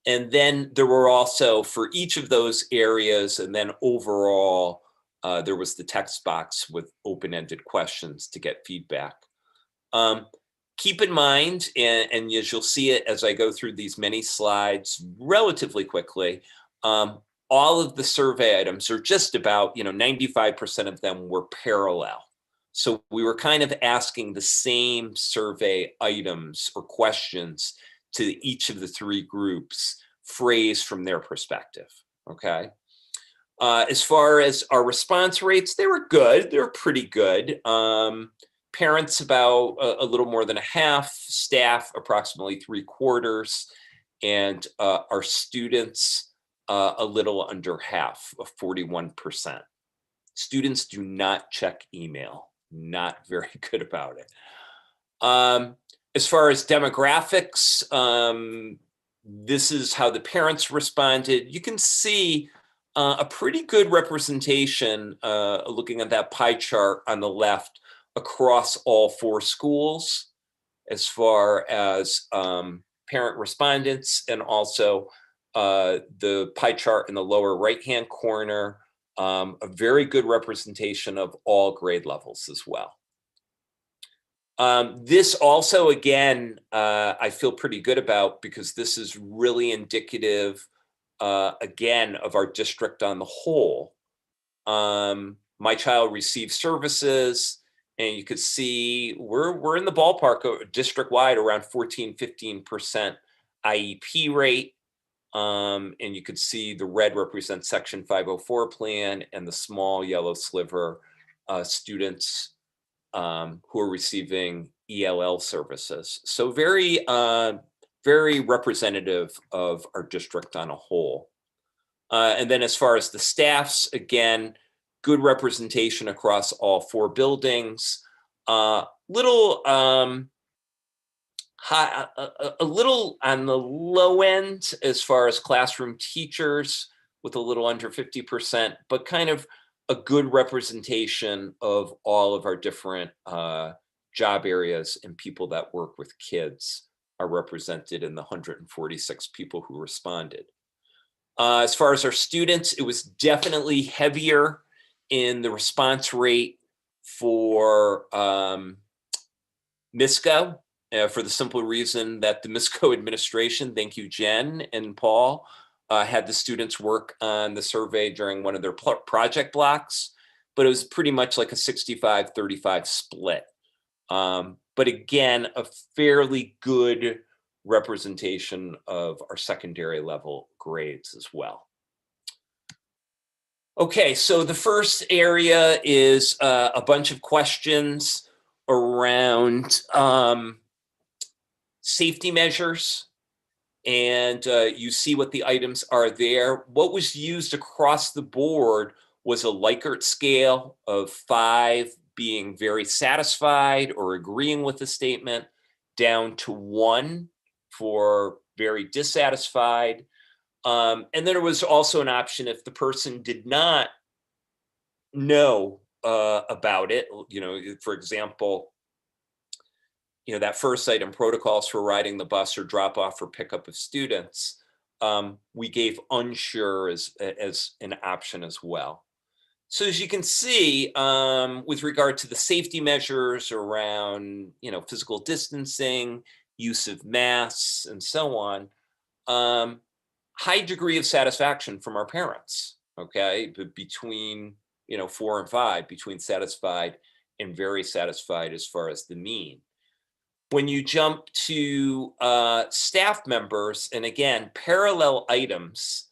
And then there were also, for each of those areas, and then overall, there was the text box with open-ended questions to get feedback. Keep in mind, and as you'll see it as I go through these many slides relatively quickly, all of the survey items are just about, 95% of them were parallel. So we were kind of asking the same survey items or questions to each of the 3 groups phrase from their perspective, okay? As far as our response rates, they were good. They were pretty good. Parents about a little more than a half, staff approximately 3/4, and our students a little under half, of 41%. Students do not check email. Not very good about it. As far as demographics, this is how the parents responded. You can see a pretty good representation, looking at that pie chart on the left, across all 4 schools as far as parent respondents, and also the pie chart in the lower right-hand corner, a very good representation of all grade levels as well. This also, again, I feel pretty good about, because this is really indicative, again, of our district on the whole. My child received services, and you could see we're in the ballpark of district-wide around 14-15% IEP rate. And you could see the red represents Section 504 plan, and the small yellow sliver students who are receiving ELL services. So very, very representative of our district on a whole. And then as far as the staffs, again, good representation across all 4 buildings. Little high, a little on the low end as far as classroom teachers, with a little under 50%, but kind of a good representation of all of our different job areas, and people that work with kids are represented in the 146 people who responded. As far as our students, it was definitely heavier in the response rate for MISCO, for the simple reason that the MISCO administration, thank you, Jen and Paul, had the students work on the survey during one of their project blocks, but it was pretty much like a 65-35 split. But again, a fairly good representation of our secondary level grades as well. Okay, so the first area is a bunch of questions around safety measures, and you see what the items are there. What was used across the board was a Likert scale of 5 being very satisfied or agreeing with the statement, down to 1 for very dissatisfied. And then there was also an option if the person did not know about it. You know, for example, you know, that first item, protocols for riding the bus or drop off or pickup of students, we gave unsure as an option as well. So as you can see, with regard to the safety measures around, you know, physical distancing, use of masks, and so on, high degree of satisfaction from our parents, okay? But between, you know, 4 and 5, between satisfied and very satisfied as far as the mean. When you jump to staff members, and again, parallel items,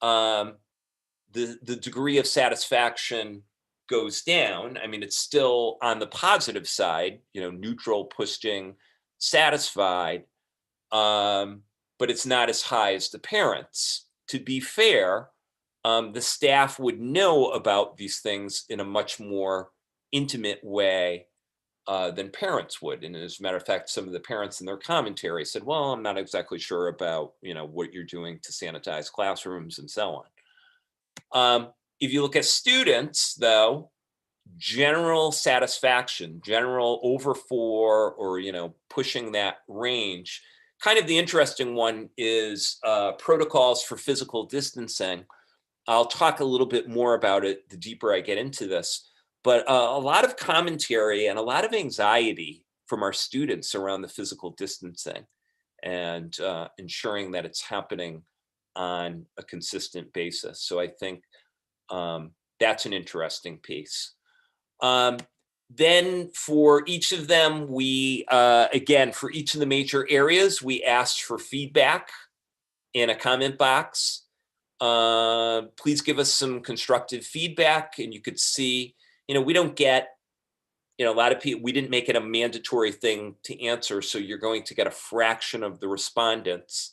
the degree of satisfaction goes down. I mean, it's still on the positive side, you know, neutral, pushing, satisfied, but it's not as high as the parents. To be fair, the staff would know about these things in a much more intimate way than parents would. And as a matter of fact, some of the parents in their commentary said, well, I'm not exactly sure about, you know, what you're doing to sanitize classrooms and so on. If you look at students, though, general satisfaction, general over 4, or, you know, pushing that range. Kind of the interesting one is protocols for physical distancing. I'll talk a little bit more about it the deeper I get into this, but a lot of commentary and a lot of anxiety from our students around the physical distancing and ensuring that it's happening on a consistent basis. So I think that's an interesting piece. Then for each of them, we, again, for each of the major areas, we asked for feedback. and a comment box. Please give us some constructive feedback. And you could see, we don't get, a lot of people, we didn't make it a mandatory thing to answer. So you're going to get a fraction of the respondents.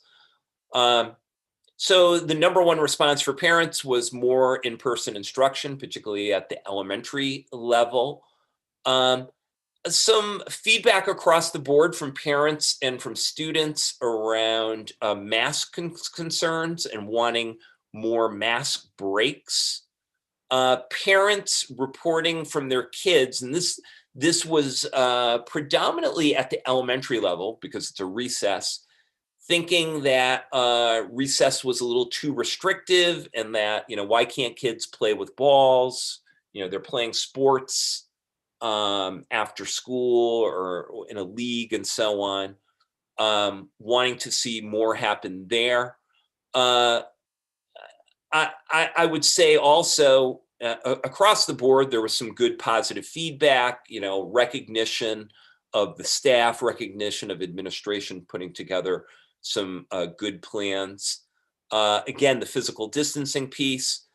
So the number one response for parents was more in-person instruction, particularly at the elementary level. Some feedback across the board from parents and from students around mask concerns and wanting more mask breaks. Parents reporting from their kids, and this was predominantly at the elementary level because it's a recess, thinking that recess was a little too restrictive and that, why can't kids play with balls? They're playing sports after school or in a league and so on, wanting to see more happen there. I would say also across the board, there was some good positive feedback, recognition of the staff, recognition of administration putting together some good plans. Again, the physical distancing piece,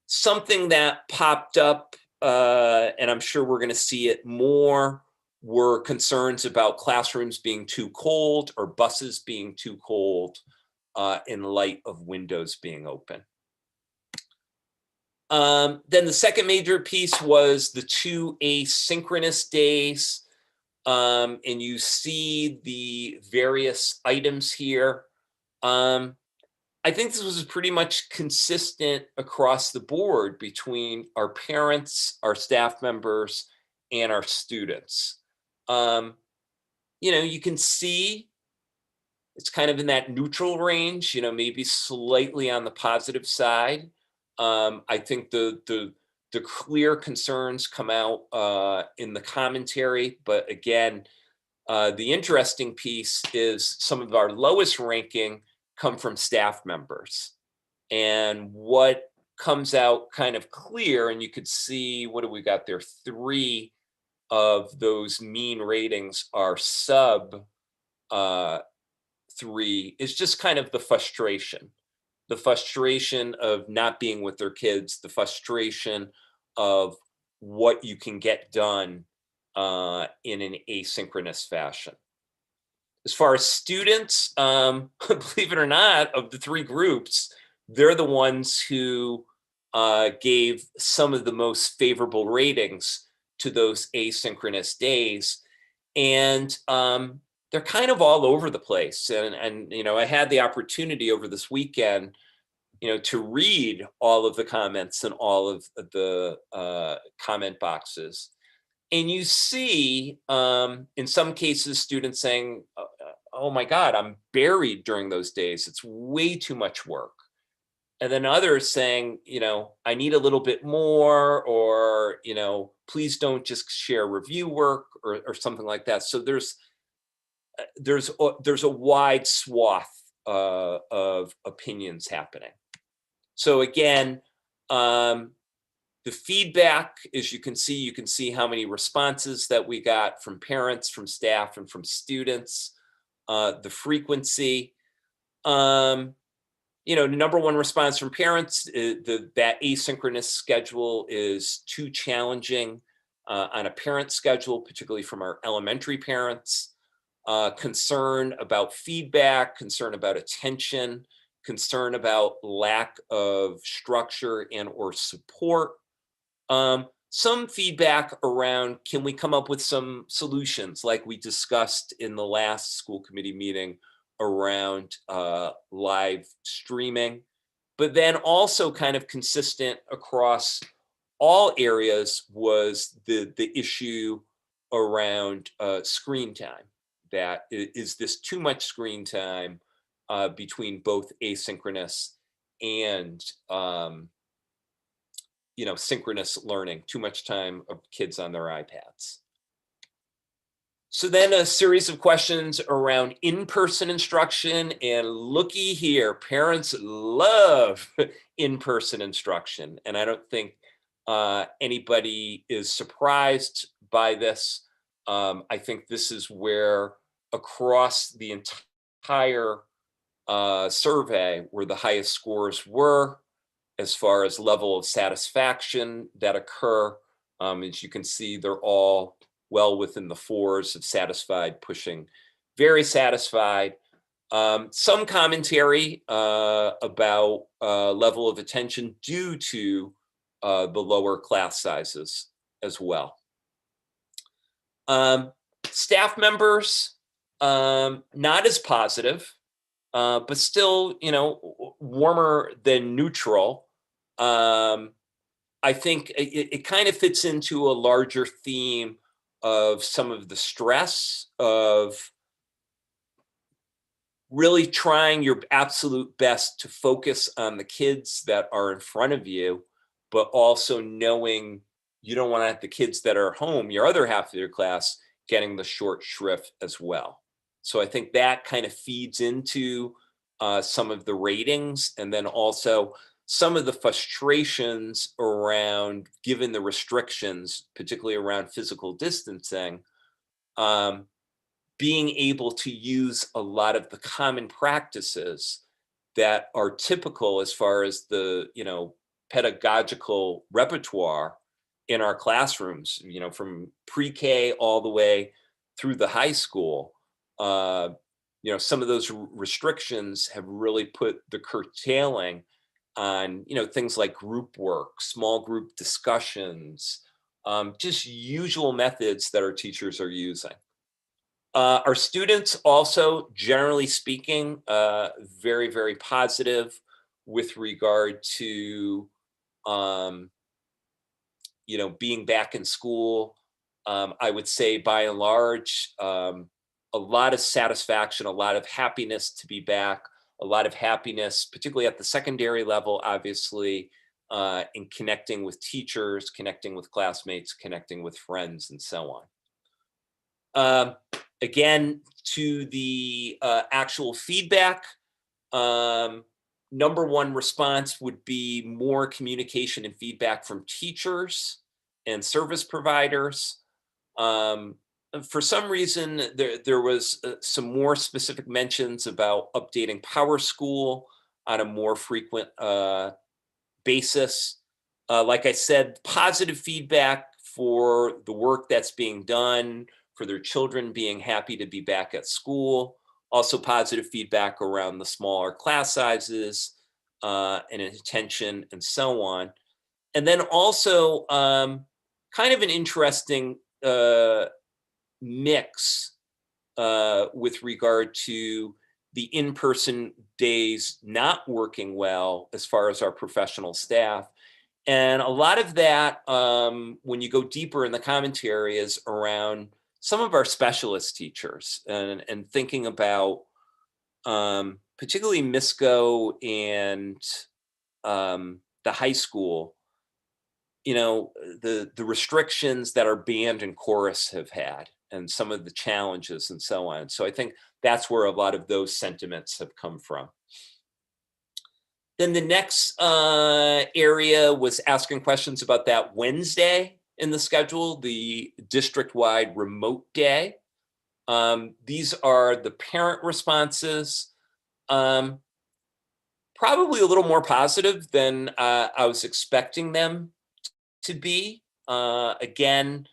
something that popped up, and I'm sure we're going to see it more, were concerns about classrooms being too cold or buses being too cold in light of windows being open. Then the second major piece was the 2 asynchronous days. And you see the various items here. I think this was pretty much consistent across the board between our parents, our staff members, and our students. You can see it's kind of in that neutral range, maybe slightly on the positive side. I think the clear concerns come out in the commentary, but again, the interesting piece is some of our lowest ranking come from staff members. And what comes out kind of clear, and you could see, what do we got there? 3 of those mean ratings are sub 3, is just kind of the frustration of not being with their kids, the frustration of what you can get done in an asynchronous fashion. As far as students, believe it or not, of the 3 groups, they're the ones who gave some of the most favorable ratings to those asynchronous days. And they're kind of all over the place. And I had the opportunity over this weekend, to read all of the comments and all of the comment boxes. And you see, in some cases, students saying, oh my God, I'm buried during those days. It's way too much work. And then others saying, I need a little bit more, or, please don't just share review work or something like that. So there's a wide swath of opinions happening. So again, the feedback, as you can see how many responses that we got from parents, from staff, and from students. The frequency, the number one response from parents, that asynchronous schedule is too challenging on a parent schedule, particularly from our elementary parents. Concern about feedback, concern about attention, concern about lack of structure and or support. Some feedback around, can we come up with some solutions like we discussed in the last school committee meeting around live streaming, but then also kind of consistent across all areas was the issue around screen time. That is this too much screen time between both asynchronous and synchronous learning, too much time of kids on their iPads. So then a series of questions around in-person instruction, and looky here, parents love in-person instruction. And I don't think anybody is surprised by this. I think this is where across the entire survey where the highest scores were as far as level of satisfaction that occur. As you can see, they're all well within the 4s of satisfied, pushing very satisfied. Some commentary about level of attention due to the lower class sizes as well. Staff members, not as positive, but still, warmer than neutral. I think it kind of fits into a larger theme of some of the stress of really trying your absolute best to focus on the kids that are in front of you, but also knowing you don't want to have the kids that are home, your other half of your class, getting the short shrift as well. So I think that kind of feeds into some of the ratings, and then also some of the frustrations around, given the restrictions, particularly around physical distancing, being able to use a lot of the common practices that are typical as far as the, pedagogical repertoire in our classrooms, from pre-K all the way through the high school. Some of those restrictions have really put the curtailing on, things like group work, small group discussions, just usual methods that our teachers are using. Our students also, generally speaking, very, very positive with regard to, being back in school. I would say by and large, a lot of satisfaction, a lot of happiness to be back, a lot of happiness, particularly at the secondary level, obviously, in connecting with teachers, connecting with classmates, connecting with friends, and so on. Again, to the actual feedback, number one response would be more communication and feedback from teachers and service providers. For some reason, there was some more specific mentions about updating PowerSchool on a more frequent basis. Like I said, positive feedback for the work that's being done, for their children being happy to be back at school. Also positive feedback around the smaller class sizes and attention and so on. And then also kind of an interesting mix with regard to the in-person days not working well as far as our professional staff. And a lot of that, when you go deeper in the commentary, is around some of our specialist teachers and thinking about particularly MISCO and the high school, the restrictions that our band and chorus have had and some of the challenges and so on. So I think that's where a lot of those sentiments have come from. Then the next area was asking questions about that Wednesday in the schedule, the district-wide remote day. These are the parent responses. Probably a little more positive than I was expecting them to be. Again,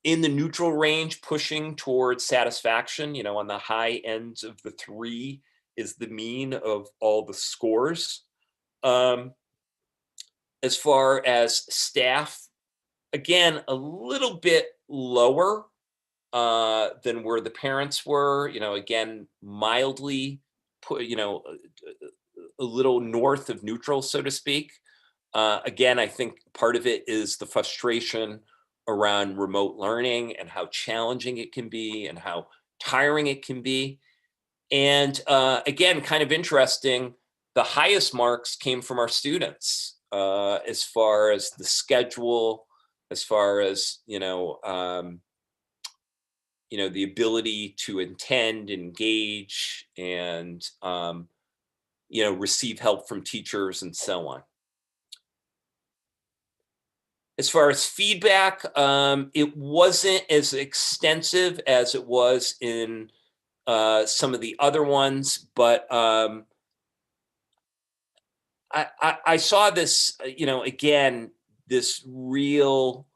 in the neutral range, pushing towards satisfaction, on the high ends of the 3 is the mean of all the scores. As far as staff, again, a little bit lower than where the parents were, again, mildly, a little north of neutral, so to speak. Again, I think part of it is the frustration around remote learning and how challenging it can be and how tiring it can be. And again, kind of interesting, the highest marks came from our students as far as the schedule, as far as, the ability to attend, engage, and, receive help from teachers and so on. As far as feedback, it wasn't as extensive as it was in some of the other ones, but I saw this, again, this real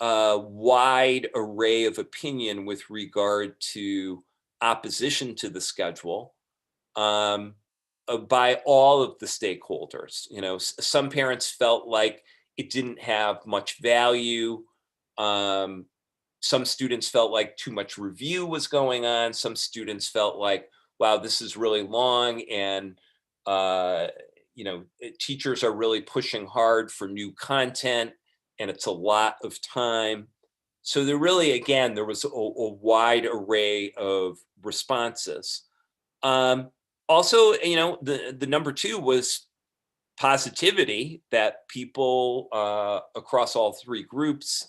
wide array of opinion with regard to opposition to the schedule by all of the stakeholders. Some parents felt like it didn't have much value. Some students felt like too much review was going on. Some students felt like, wow, this is really long, and teachers are really pushing hard for new content, and it's a lot of time. So there really, again, there was a wide array of responses. Also, the number two was positivity, that people across all three groups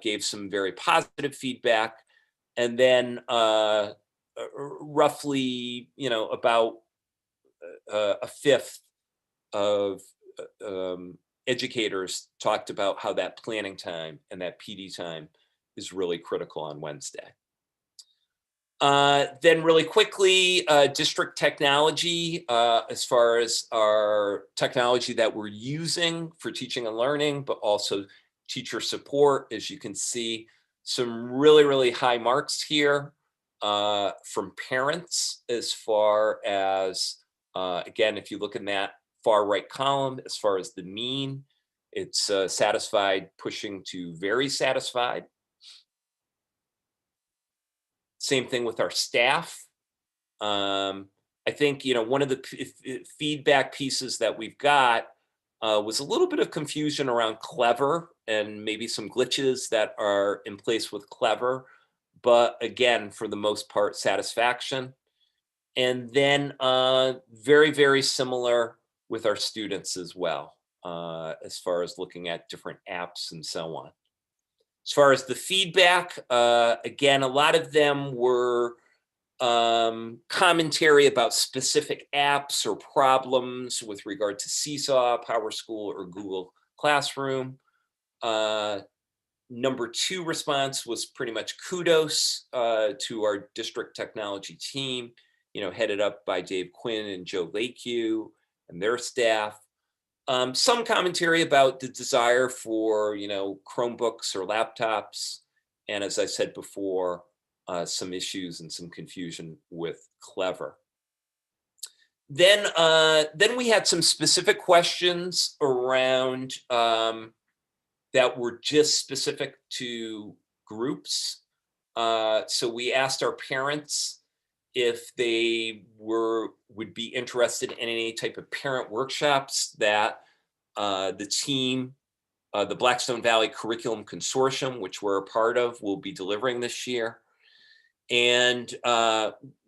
gave some very positive feedback. And then roughly, about a fifth of educators talked about how that planning time and that PD time is really critical on Wednesday. Then really quickly, district technology, as far as our technology that we're using for teaching and learning, but also teacher support. As you can see, some really, really high marks here from parents, as far as, again, if you look in that far right column, as far as the mean, it's satisfied pushing to very satisfied. Same thing with our staff. I think, one of the feedback pieces that we've got was a little bit of confusion around Clever and maybe some glitches that are in place with Clever. But again, for the most part, satisfaction. And then very, very similar with our students as well, as far as looking at different apps and so on. As far as the feedback, again, a lot of them were commentary about specific apps or problems with regard to Seesaw, PowerSchool, or Google Classroom. Number two response was pretty much kudos to our district technology team, headed up by Dave Quinn and Joe Lakeview and their staff. Some commentary about the desire for, Chromebooks or laptops. And as I said before, some issues and some confusion with Clever. Then we had some specific questions around that were just specific to groups. So we asked our parents if they would be interested in any type of parent workshops that the team, the Blackstone Valley Curriculum Consortium, which we're a part of, will be delivering this year. And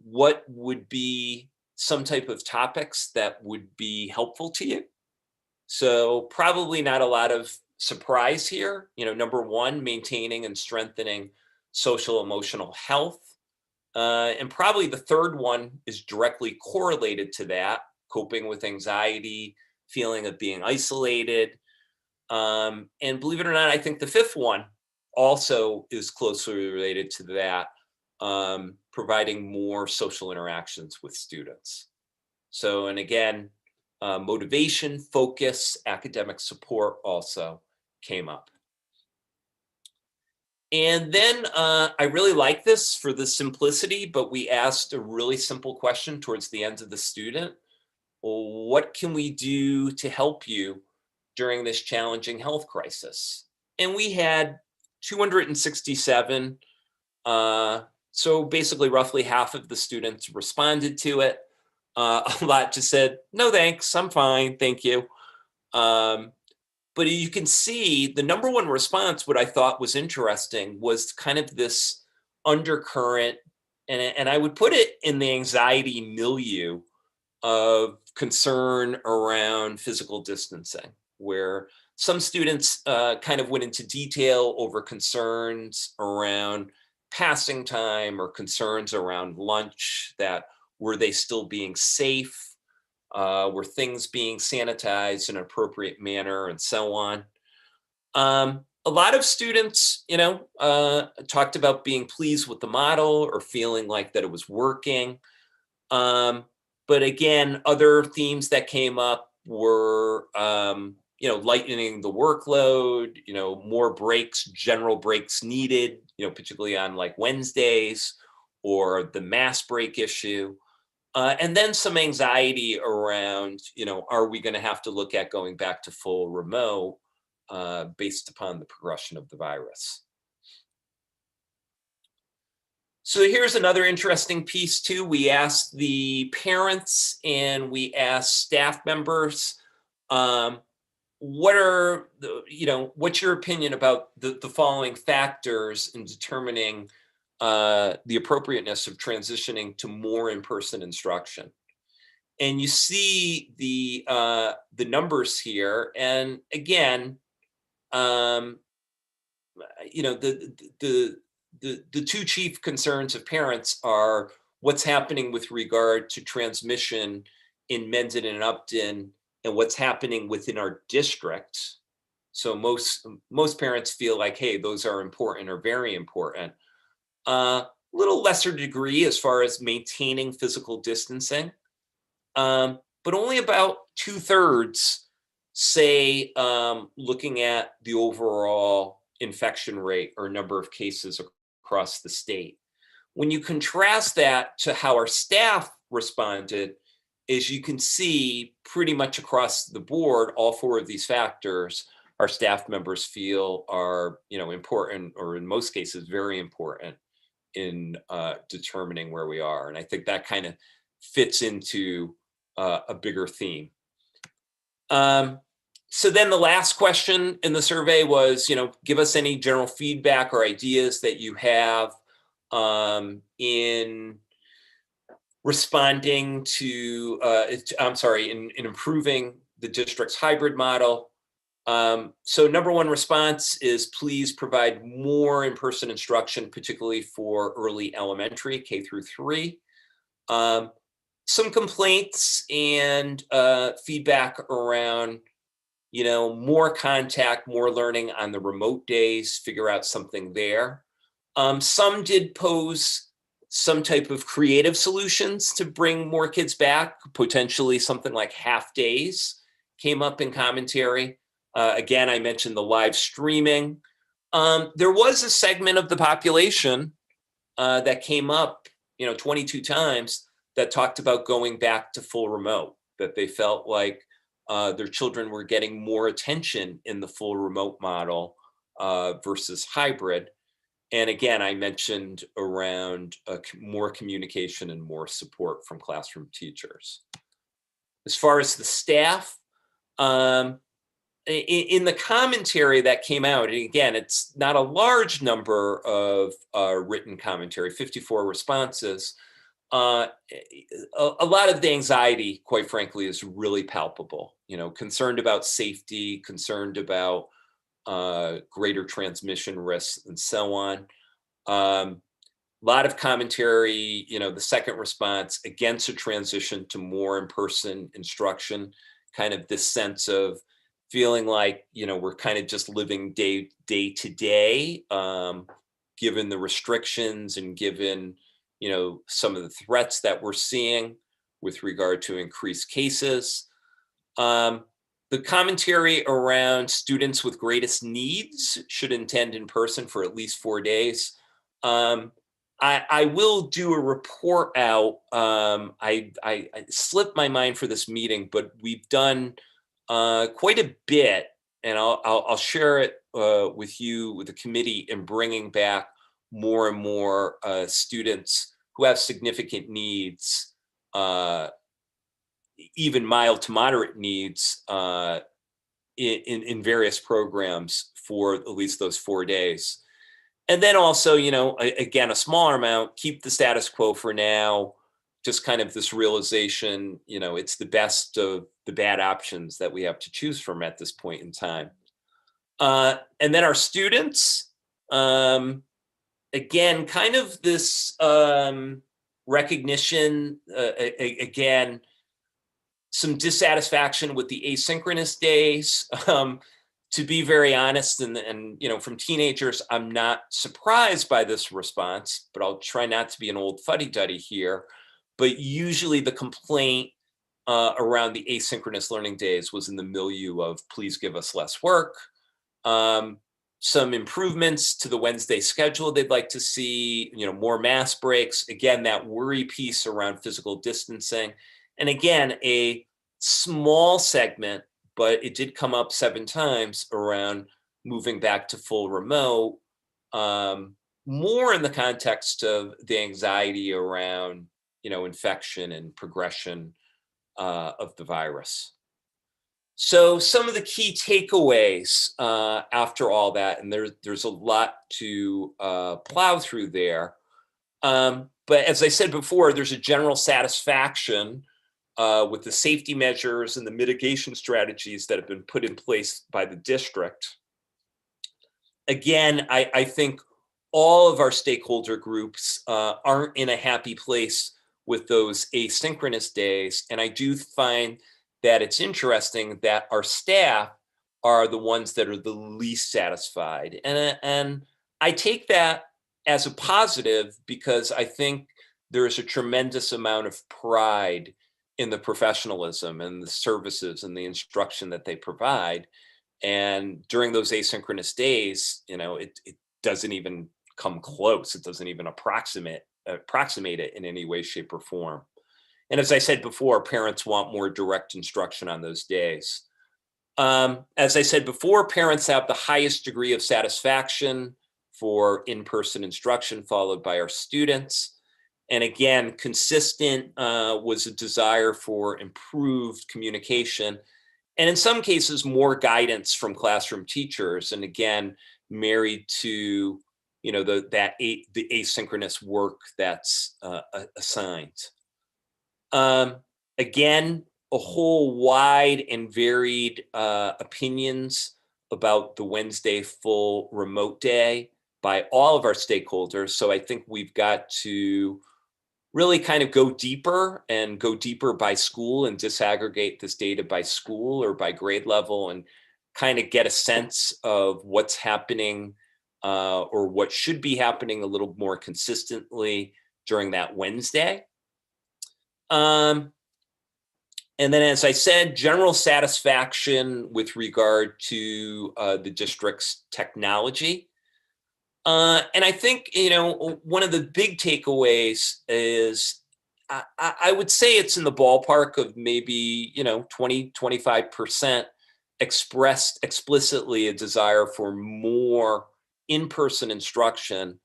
what would be some type of topics that would be helpful to you. So probably not a lot of surprise here. Number one, maintaining and strengthening social emotional health. And probably the third one is directly correlated to that, coping with anxiety, feeling of being isolated. And believe it or not, I think the fifth one also is closely related to that, providing more social interactions with students. So, and again, motivation, focus, academic support also came up. And then I really like this for the simplicity, but we asked a really simple question towards the end of the student. Well, what can we do to help you during this challenging health crisis? And we had 267. So basically roughly half of the students responded to it. A lot just said, no, thanks, I'm fine, thank you. But you can see the number one response, what I thought was interesting, was kind of this undercurrent, and I would put it in the anxiety milieu of concern around physical distancing, where some students kind of went into detail over concerns around passing time or concerns around lunch, that were they still being safe? Were things being sanitized in an appropriate manner, and so on. A A lot of students, talked about being pleased with the model or feeling like that it was working. But again, other themes that came up were, lightening the workload, more breaks, general breaks needed, particularly on like Wednesdays, or the mass break issue. And then some anxiety around, are we going to have to look at going back to full remote based upon the progression of the virus? So here's another interesting piece too. We asked the parents and we asked staff members, what's your opinion about the following factors in determining the appropriateness of transitioning to more in-person instruction? And you see the numbers here, and again, the two chief concerns of parents are what's happening with regard to transmission in Mendon and Upton, and what's happening within our district. So most parents feel like, hey, those are important or very important. Little lesser degree as far as maintaining physical distancing, but only about 2/3 say looking at the overall infection rate or number of cases across the state. When you contrast that to how our staff responded, as you can see pretty much across the board, all four of these factors our staff members feel are important, or in most cases very important, in determining where we are. And I think that kind of fits into a bigger theme. So then the last question in the survey was, give us any general feedback or ideas that you have in responding to, in improving the district's hybrid model. So number one response is please provide more in-person instruction, particularly for early elementary, K through 3. Some complaints and feedback around, more contact, more learning on the remote days, figure out something there. Some did pose some type of creative solutions to bring more kids back, potentially something like half days came up in commentary. Again, I mentioned the live streaming. There was a segment of the population that came up, 22 times, that talked about going back to full remote, that they felt like their children were getting more attention in the full remote model versus hybrid. And again, I mentioned around more communication and more support from classroom teachers. As far as the staff, in the commentary that came out, and again, it's not a large number of written commentary, 54 responses. A lot of the anxiety, quite frankly, is really palpable. Concerned about safety, concerned about greater transmission risks, and so on. A lot of commentary, the second response against a transition to more in-person instruction, kind of this sense of feeling like, we're kind of just living day to day, given the restrictions and given, some of the threats that we're seeing with regard to increased cases. The commentary around students with greatest needs should attend in person for at least 4 days. I will do a report out. I slipped my mind for this meeting, but we've done quite a bit, and I'll share it with you, with the committee, in bringing back more and more students who have significant needs, even mild to moderate needs, in various programs for at least those 4 days. And then also, again, a smaller amount, keep the status quo for now, just kind of this realization, it's the best of the bad options that we have to choose from at this point in time. And then our students, again, kind of this recognition, again, some dissatisfaction with the asynchronous days. to be very honest, and you know, from teenagers, I'm not surprised by this response, but I'll try not to be an old fuddy-duddy here. But usually the complaint around the asynchronous learning days was in the milieu of please give us less work. Some improvements to the Wednesday schedule they'd like to see, you know, more mass breaks. Again, that worry piece around physical distancing. And again, a small segment, but it did come up 7 times around moving back to full remote, more in the context of the anxiety around, you know, infection and progression of the virus. So some of the key takeaways after all that, and there's a lot to plow through there. But as I said before, there's a general satisfaction with the safety measures and the mitigation strategies that have been put in place by the district. Again, I think all of our stakeholder groups aren't in a happy place with those asynchronous days. And I do find that it's interesting that our staff are the ones that are the least satisfied. And I take that as a positive because I think there is a tremendous amount of pride in the professionalism and the services and the instruction that they provide. And during those asynchronous days, you know, it doesn't even come close. It doesn't even approximate it in any way, shape, or form. And as I said before, parents want more direct instruction on those days. As I said before, parents have the highest degree of satisfaction for in-person instruction, followed by our students. And again, consistent was a desire for improved communication, and in some cases, more guidance from classroom teachers. And again, married to, you know, the asynchronous work that's assigned. Again, a whole wide and varied opinions about the Wednesday full remote day by all of our stakeholders. So I think we've got to really kind of go deeper by school and disaggregate this data by school or by grade level and kind of get a sense of what's happening or what should be happening a little more consistently during that Wednesday. And then, as I said, general satisfaction with regard to the district's technology. And I think, you know, one of the big takeaways is I would say it's in the ballpark of maybe, you know, 20-25% expressed explicitly a desire for more in-person instruction.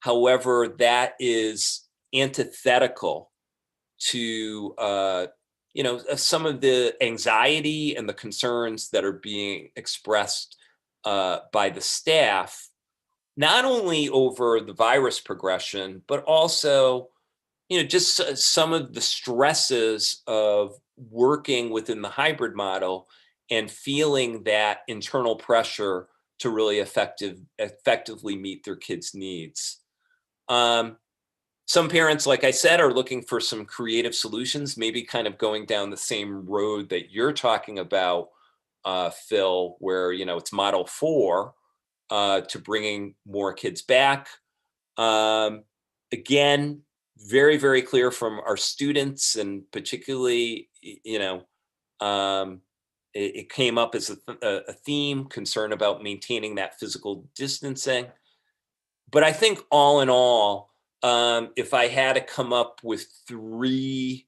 However, that is antithetical to you know, some of the anxiety and the concerns that are being expressed by the staff, not only over the virus progression, but also, you know, just some of the stresses of working within the hybrid model and feeling that internal pressure to really effectively meet their kids' needs. Some parents, like I said, are looking for some creative solutions, maybe kind of going down the same road that you're talking about, Phil, where, you know, it's Model 4 to bringing more kids back. Again, very, very clear from our students, and particularly, you know, it came up as a theme, concern about maintaining that physical distancing. But I think all in all, if I had to come up with 3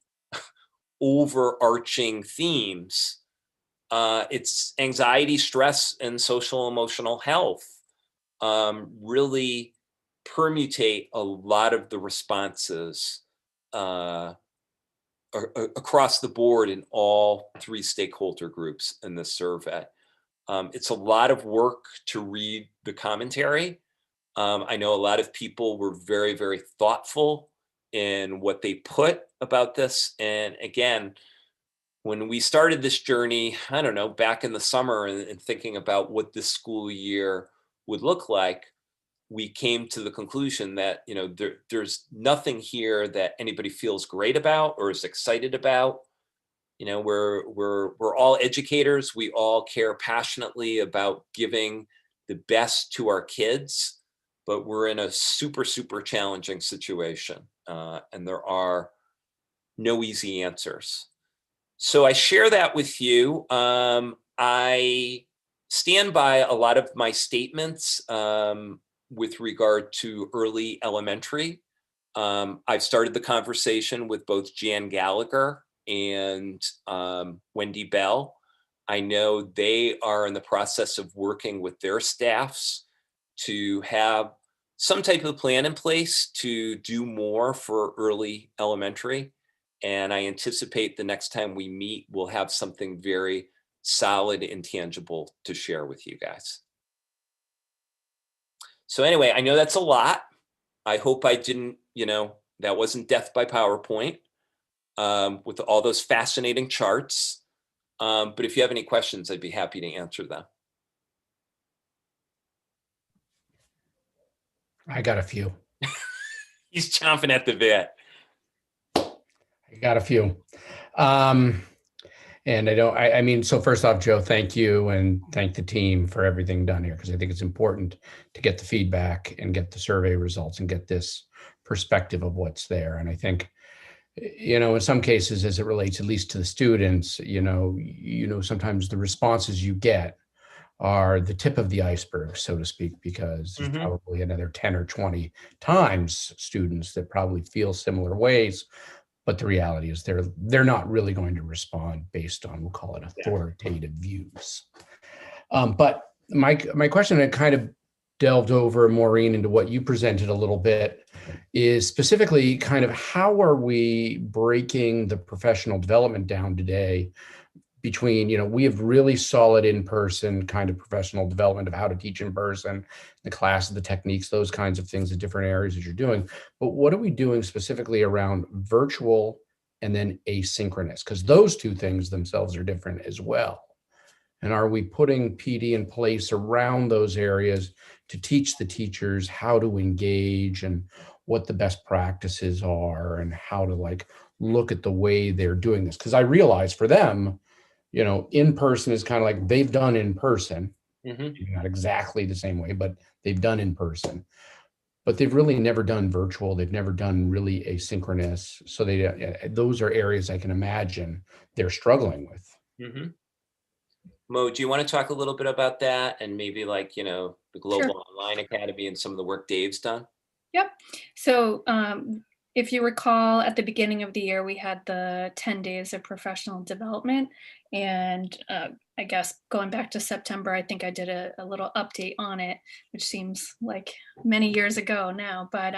overarching themes, it's anxiety, stress, and social emotional health really permutate a lot of the responses across the board in all 3 stakeholder groups in this survey. It's a lot of work to read the commentary. I know a lot of people were very, very thoughtful in what they put about this. And again, when we started this journey, I don't know, back in the summer and thinking about what this school year would look like, we came to the conclusion that, you know, there's nothing here that anybody feels great about or is excited about. You know, we're all educators. We all care passionately about giving the best to our kids, but we're in a super, super challenging situation, and there are no easy answers. So I share that with you. I stand by a lot of my statements with regard to early elementary. I've started the conversation with both Jan Gallagher and Wendy Bell. I know they are in the process of working with their staffs to have some type of plan in place to do more for early elementary. And I anticipate the next time we meet, we'll have something very solid and tangible to share with you guys. So anyway, I know that's a lot. I hope I didn't, that wasn't death by PowerPoint with all those fascinating charts. But if you have any questions, I'd be happy to answer them. I got a few. He's chomping at the bit. I got a few. And I mean, so first off, Joe, thank you and thank the team for everything done here, because I think it's important to get the feedback and get the survey results and get this perspective of what's there. And I think, in some cases, as it relates at least to the students, sometimes the responses you get are the tip of the iceberg, so to speak, because there's probably another 10 or 20 times students that probably feel similar ways. But the reality is they're not really going to respond based on, we'll call it, authoritative views. But my question, I kind of delved over, Maureen, into what you presented a little bit, is specifically kind of how are we breaking the professional development down today between, we have really solid in-person kind of professional development of how to teach in person, the classes, the techniques, those kinds of things, the different areas that you're doing. But what are we doing specifically around virtual and then asynchronous? Because those two things themselves are different as well. And are we putting PD in place around those areas to teach the teachers how to engage and what the best practices are and how to look at the way they're doing this? Because I realize for them, in person is kind of like they've done in person, not exactly the same way, but they've done in person, but they've really never done virtual. They've never done really asynchronous. So those are areas I can imagine they're struggling with. Mo, do you want to talk a little bit about that and maybe the Global Online Academy and some of the work Dave's done? Yep. So if you recall, at the beginning of the year, we had the 10 days of professional development. And I guess going back to September, I think I did a little update on it, which seems like many years ago now. But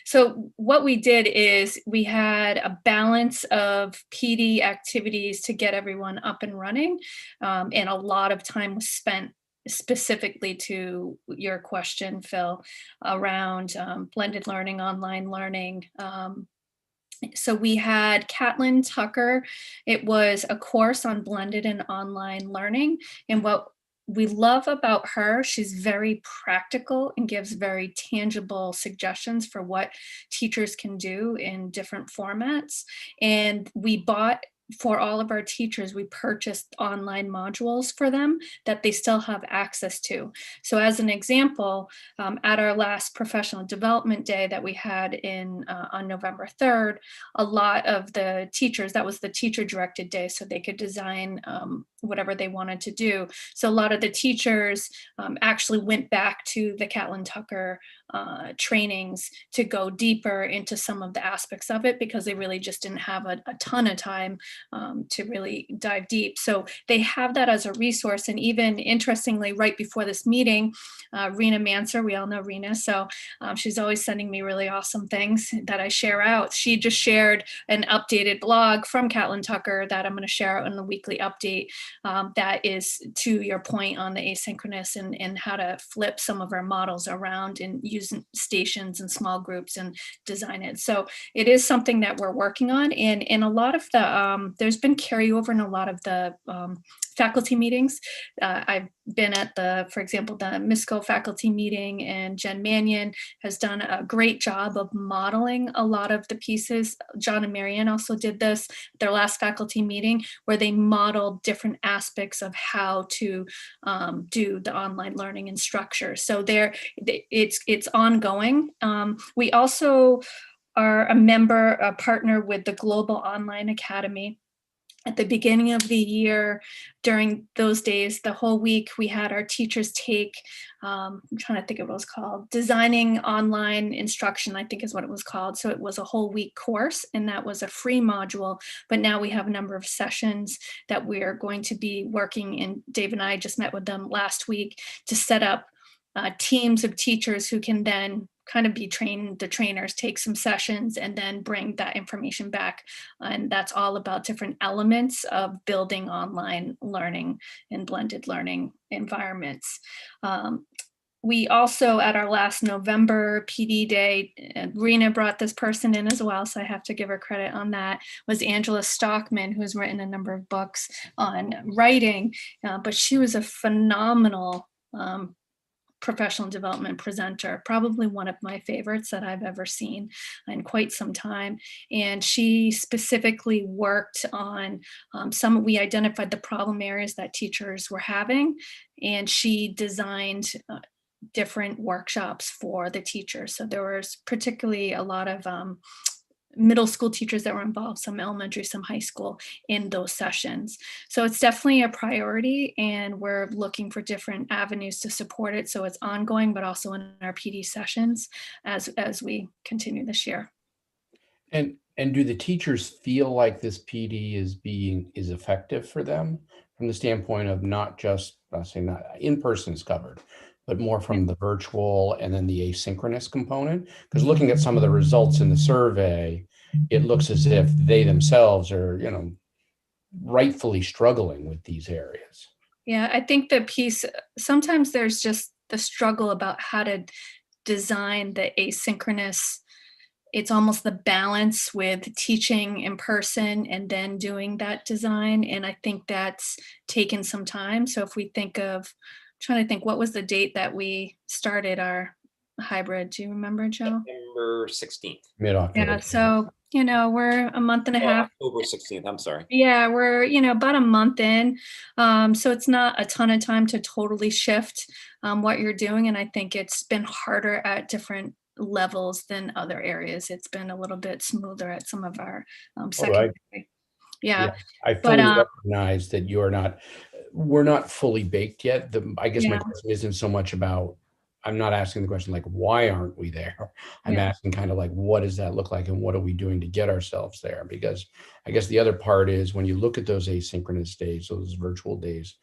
so what we did is we had a balance of PD activities to get everyone up and running. And a lot of time was spent specifically to your question, Phil, around blended learning, online learning. So we had Caitlin Tucker. It was a course on blended and online learning. And what we love about her, she's very practical and gives very tangible suggestions for what teachers can do in different formats. And we bought, for all of our teachers, we purchased online modules for them that they still have access to. So as an example, at our last professional development day that we had on November 3rd, a lot of the teachers, that was the teacher directed day, so they could design whatever they wanted to do. So a lot of the teachers actually went back to the Caitlin Tucker trainings to go deeper into some of the aspects of it, because they really just didn't have a ton of time to really dive deep. So they have that as a resource. And even interestingly, right before this meeting, Rena Manser, we all know Rena, so she's always sending me really awesome things that I share out. She just shared an updated blog from Caitlin Tucker that I'm going to share out in the weekly update. That is to your point on the asynchronous and how to flip some of our models around and use stations and small groups and design it. So it is something that we're working on. And in a lot of the, there's been carryover in a lot of the faculty meetings. I've been at for example, the MISCO faculty meeting, and Jen Mannion has done a great job of modeling a lot of the pieces. John and Marianne also did this at their last faculty meeting, where they modeled different aspects of how to do the online learning and structure. So it's ongoing. We also are a partner with the Global Online Academy. At the beginning of the year, during those days, the whole week, we had our teachers take, I'm trying to think of what it was called, Designing Online Instruction, I think is what it was called. So it was a whole week course, and that was a free module. But now we have a number of sessions that we're going to be working, and Dave and I just met with them last week to set up teams of teachers who can then kind of be the trainers, take some sessions, and then bring that information back. And that's all about different elements of building online learning and blended learning environments. We also, at our last November PD day, Rena brought this person in as well, so I have to give her credit on that, was Angela Stockman, who's written a number of books on writing, but she was a phenomenal professional development presenter, probably one of my favorites that I've ever seen in quite some time. And she specifically worked on we identified the problem areas that teachers were having, and she designed different workshops for the teachers. So there was particularly a lot of middle school teachers that were involved, some elementary, some high school, in those sessions. So it's definitely a priority, and we're looking for different avenues to support it. So it's ongoing, but also in our PD sessions as we continue this year. And do the teachers feel like this PD is effective for them from the standpoint of not just, I'll say not in-person is covered, but more from the virtual and then the asynchronous component? Because looking at some of the results in the survey, it looks as if they themselves are, rightfully struggling with these areas. Yeah, I think the piece, sometimes there's just the struggle about how to design the asynchronous. It's almost the balance with teaching in person and then doing that design. And I think that's taken some time. So if we think of, trying to think, what was the date that we started our hybrid? Do you remember, Joe? September 16th. Mid-October. Yeah, so, we're a month and a half. October 16th, I'm sorry. Yeah, we're, about a month in. So it's not a ton of time to totally shift what you're doing. And I think it's been harder at different levels than other areas. It's been a little bit smoother at some of our secondary. Yeah. I fully recognize that we're not fully baked yet. I guess my question isn't so much about, I'm not asking the question like, why aren't we there? I'm asking kind of like, what does that look like and what are we doing to get ourselves there? Because I guess the other part is when you look at those asynchronous days, those virtual days,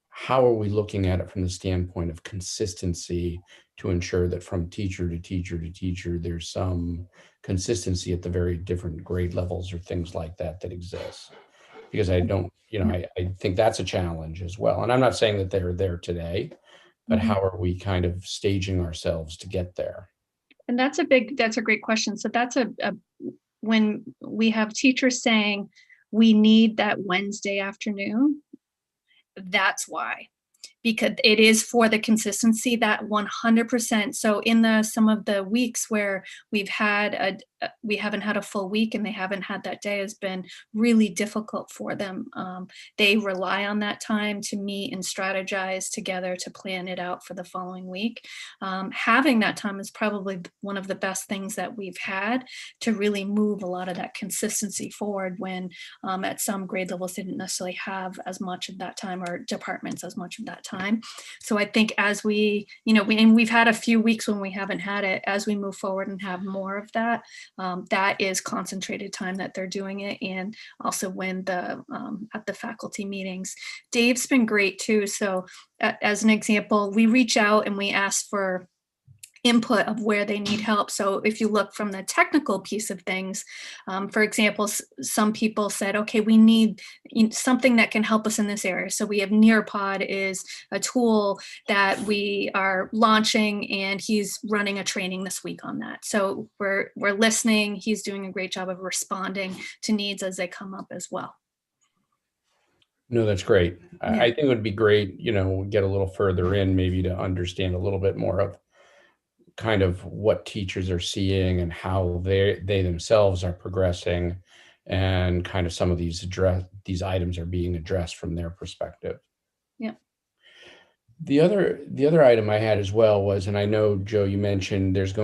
how are we looking at it from the standpoint of consistency to ensure that from teacher to teacher to teacher, there's some consistency at the very different grade levels or things like that exists? Because I don't, I think that's a challenge as well. And I'm not saying that they're there today, but how are we kind of staging ourselves to get there? And that's a great question. So that's when we have teachers saying we need that Wednesday afternoon, that's why, because it is for the consistency, that 100%. So in some of the weeks where we haven't had a full week and they haven't had that day, has been really difficult for them. They rely on that time to meet and strategize together to plan it out for the following week. Having that time is probably one of the best things that we've had to really move a lot of that consistency forward when at some grade levels they didn't necessarily have as much of that time, or departments as much of that time. So I think as we, and we've had a few weeks when we haven't had it, as we move forward and have more of that, that is concentrated time that they're doing it. And also when at the faculty meetings, Dave's been great too. So as an example, we reach out and we ask for input of where they need help. So if you look from the technical piece of things, for example, some people said, okay, we need something that can help us in this area. So we have Nearpod is a tool that we are launching, and he's running a training this week on that. So we're listening. He's doing a great job of responding to needs as they come up as well. No, that's great. Yeah. I think it would be great, get a little further in, maybe to understand a little bit more of kind of what teachers are seeing and how they themselves are progressing, and kind of some of these items are being addressed from their perspective. Yeah. The other item I had as well was, and I know, Joe, you mentioned there's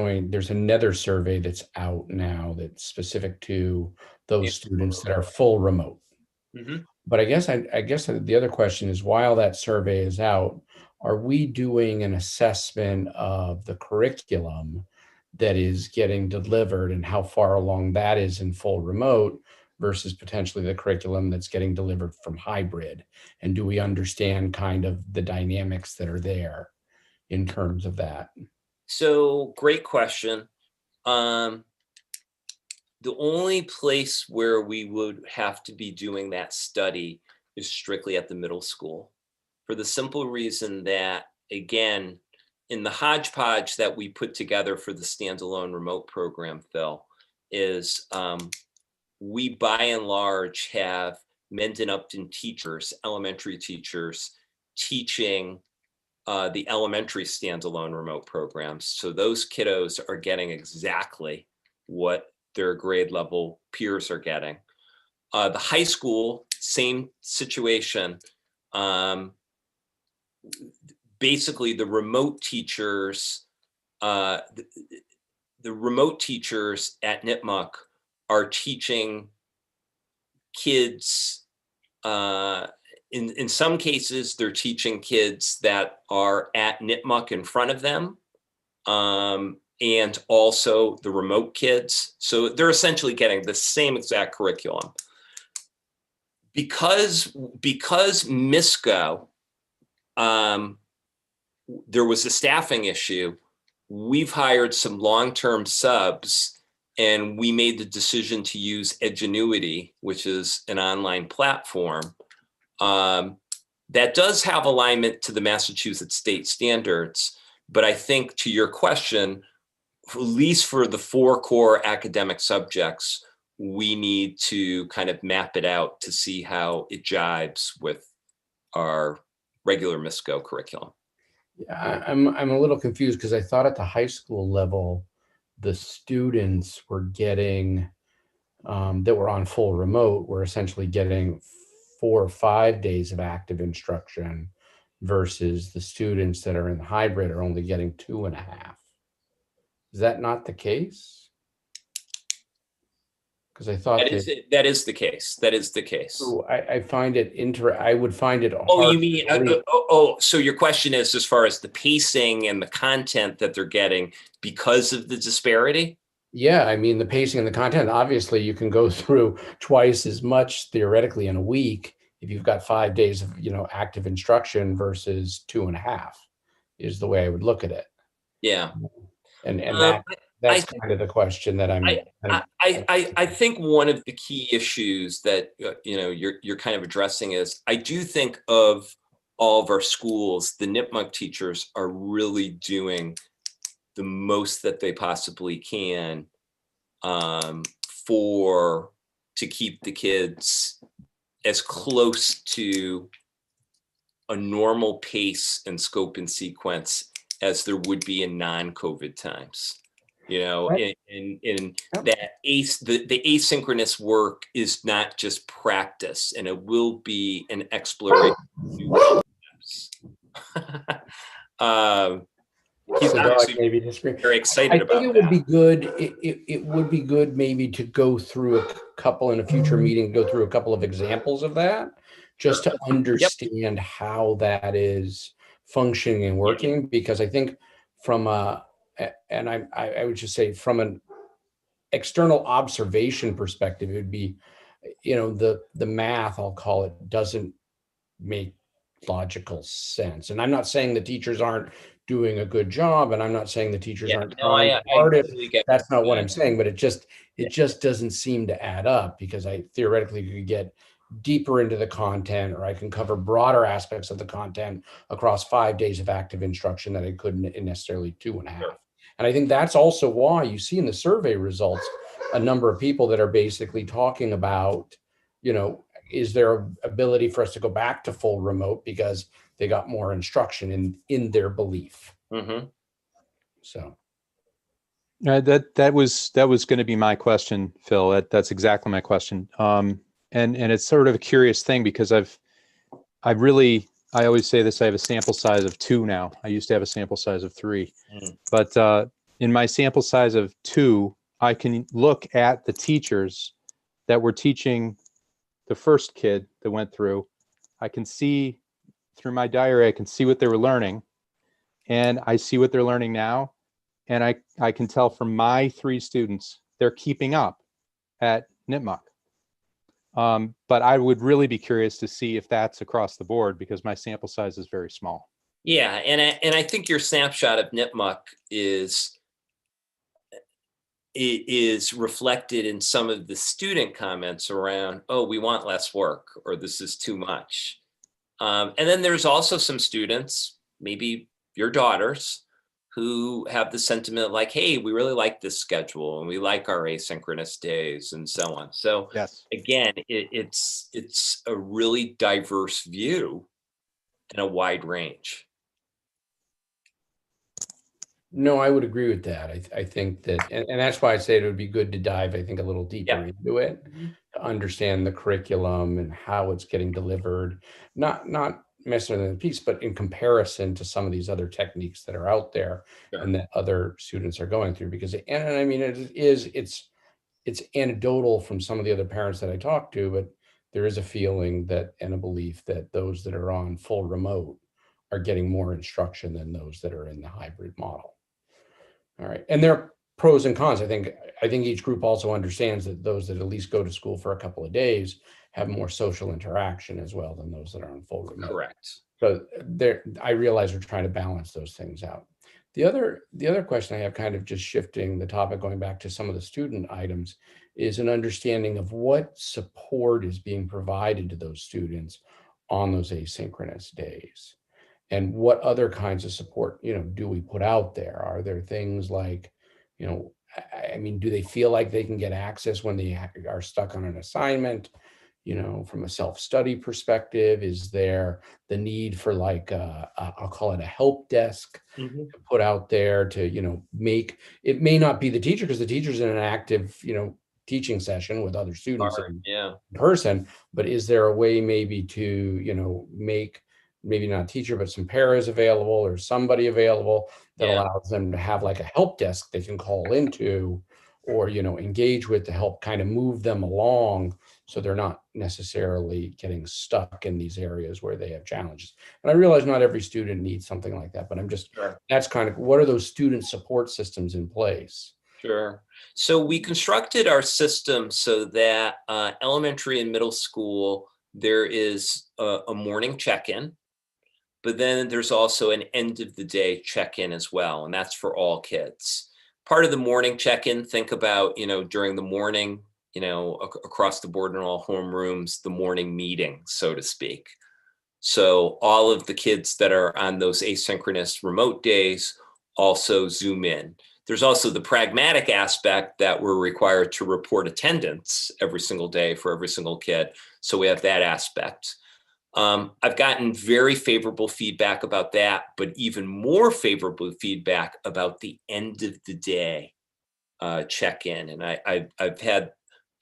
another survey that's out now that's specific to those students that are full remote. Mhm. But I guess the other question is, while that survey is out, are we doing an assessment of the curriculum that is getting delivered and how far along that is in full remote versus potentially the curriculum that's getting delivered from hybrid? And do we understand kind of the dynamics that are there in terms of that? So great question. The only place where we would have to be doing that study is strictly at the middle school, for the simple reason that, again, in the hodgepodge that we put together for the standalone remote program, Phil, is we by and large have Mendon-Upton teachers, elementary teachers, teaching the elementary standalone remote programs. So those kiddos are getting exactly what their grade level peers are getting. The high school, same situation. Basically, the remote teachers, the remote teachers at Nipmuc are teaching kids. In some cases, they're teaching kids that are at Nipmuc in front of them, and also the remote kids. So they're essentially getting the same exact curriculum. Because MISCO, there was a staffing issue, we've hired some long-term subs, and we made the decision to use Edgenuity, which is an online platform that does have alignment to the Massachusetts state standards. But I think, to your question, at least for the 4 core academic subjects, we need to kind of map it out to see how it jibes with our regular MISCO curriculum. Yeah, I'm a little confused because I thought at the high school level, the students were getting that were on full remote were essentially getting 4 or 5 days of active instruction, versus the students that are in hybrid are only getting 2.5. Is that not the case? Because I thought That is the case. That is the case. so I find it I would find it Oh, hard you mean, to believe. so your question is as far as the pacing and the content that they're getting because of the disparity? Yeah, I mean, the pacing and the content, obviously you can go through twice as much theoretically in a week if you've got 5 days of, active instruction versus 2.5 is the way I would look at it. Yeah. And I that's think- kind of the question that I think one of the key issues that you're kind of addressing is, I do think of all of our schools, the Nipmuc teachers are really doing the most that they possibly can to keep the kids as close to a normal pace and scope and sequence as there would be in non-COVID times. Right. In that the asynchronous work is not just practice, and it will be an exploration of new concepts. He's So obviously maybe disagree. very excited I about think it would that. be good. It would be good maybe to go through a couple in a future meeting, go through a couple of examples of that, just to understand how that is functioning and working. Because I think from and I would just say from an external observation perspective, it would be, the math, I'll call it, doesn't make logical sense. And I'm not saying the teachers aren't doing a good job, and I'm not saying the teachers aren't trying harder. That's not what I'm saying, but it just doesn't seem to add up, because I theoretically could get deeper into the content, or I can cover broader aspects of the content across 5 days of active instruction that I couldn't in necessarily 2.5. Sure. And I think that's also why you see in the survey results a number of people that are basically talking about, is there ability for us to go back to full remote because they got more instruction in their belief? Mhm. So. That was going to be my question, Phil. That's exactly my question. And it's sort of a curious thing because I always say this, I have a sample size of 2 now. I used to have a sample size of 3, but in my sample size of 2, I can look at the teachers that were teaching the first kid that went through. I can see through my diary, I can see what they were learning, and I see what they're learning now. And I can tell from my 3 students, they're keeping up at Nipmuc. But I would really be curious to see if that's across the board because my sample size is very small. Yeah, and I think your snapshot of Nipmuc is reflected in some of the student comments around, oh, we want less work, or this is too much. And then there's also some students, maybe your daughters, who have the sentiment like, hey, we really like this schedule and we like our asynchronous days and so on. So Yes. again, it's a really diverse view and a wide range. No, I would agree with that. I think that, and that's why I say it would be good to dive, I think, a little deeper into it, to understand the curriculum and how it's getting delivered, not necessarily in the piece, but in comparison to some of these other techniques that are out there and that other students are going through. Because, and I mean, it's anecdotal from some of the other parents that I talk to, but there is a feeling that and a belief that those that are on full remote are getting more instruction than those that are in the hybrid model. All right. And there are pros and cons. I think each group also understands that those that at least go to school for a couple of days have more social interaction as well than those that are on full remote. Correct. So I realize we're trying to balance those things out. The other question I have, kind of just shifting the topic, going back to some of the student items, is an understanding of what support is being provided to those students on those asynchronous days. And what other kinds of support, do we put out there? Are there things like, I mean, do they feel like they can get access when they are stuck on an assignment? From a self-study perspective, is there the need for like, I'll call it a help desk to put out there to, make, it may not be the teacher because the teacher's in an active, teaching session with other students in person, but is there a way maybe to, make maybe not a teacher, but some paras available or somebody available that allows them to have like a help desk they can call into or, engage with to help kind of move them along so they're not necessarily getting stuck in these areas where they have challenges. And I realize not every student needs something like that, but I'm just, that's kind of, what are those student support systems in place? Sure. So we constructed our system so that elementary and middle school, there is a morning check-in. But then there's also an end of the day check-in as well, and that's for all kids. Part of the morning check-in, think about, during the morning, across the board in all homerooms, the morning meeting, so to speak. So all of the kids that are on those asynchronous remote days also Zoom in. There's also the pragmatic aspect that we're required to report attendance every single day for every single kid. So we have that aspect. I've gotten very favorable feedback about that, but even more favorable feedback about the end of the day check-in. And I've had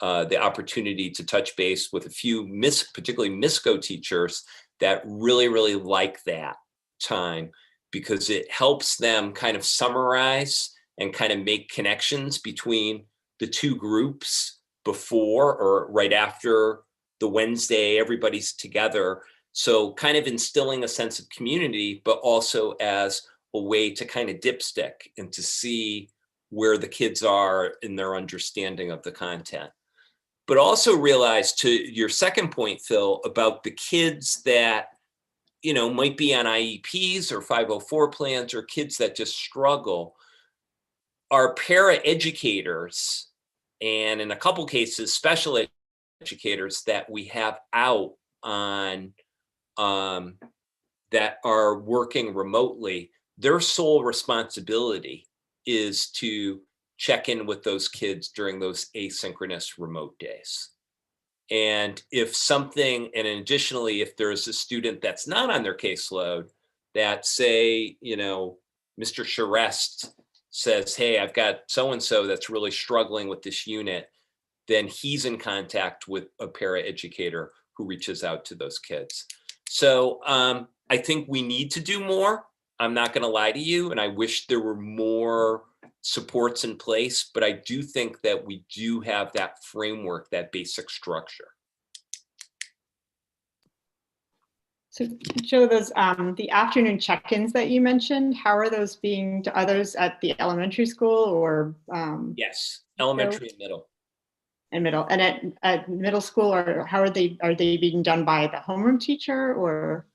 the opportunity to touch base with a few particularly MISCO teachers that really, really like that time because it helps them kind of summarize and kind of make connections between the two groups before or right after the Wednesday, everybody's together. So kind of instilling a sense of community, but also as a way to kind of dipstick and to see where the kids are in their understanding of the content. But also realize, to your second point, Phil, about the kids that, might be on IEPs or 504 plans or kids that just struggle, our para-educators, and in a couple cases, special educators that we have out on that are working remotely, their sole responsibility is to check in with those kids during those asynchronous remote days. And if something, and additionally, if there's a student that's not on their caseload that say, Mr. Charest says, hey, I've got so-and-so that's really struggling with this unit, then he's in contact with a paraeducator who reaches out to those kids. So I think we need to do more. I'm not going to lie to you. And I wish there were more supports in place, but I do think that we do have that framework, that basic structure. So Joe, those the afternoon check-ins that you mentioned, how are those being, are those at the elementary school or? Yes, elementary and middle. And middle, and at middle school, or how are they being done by the homeroom teacher or?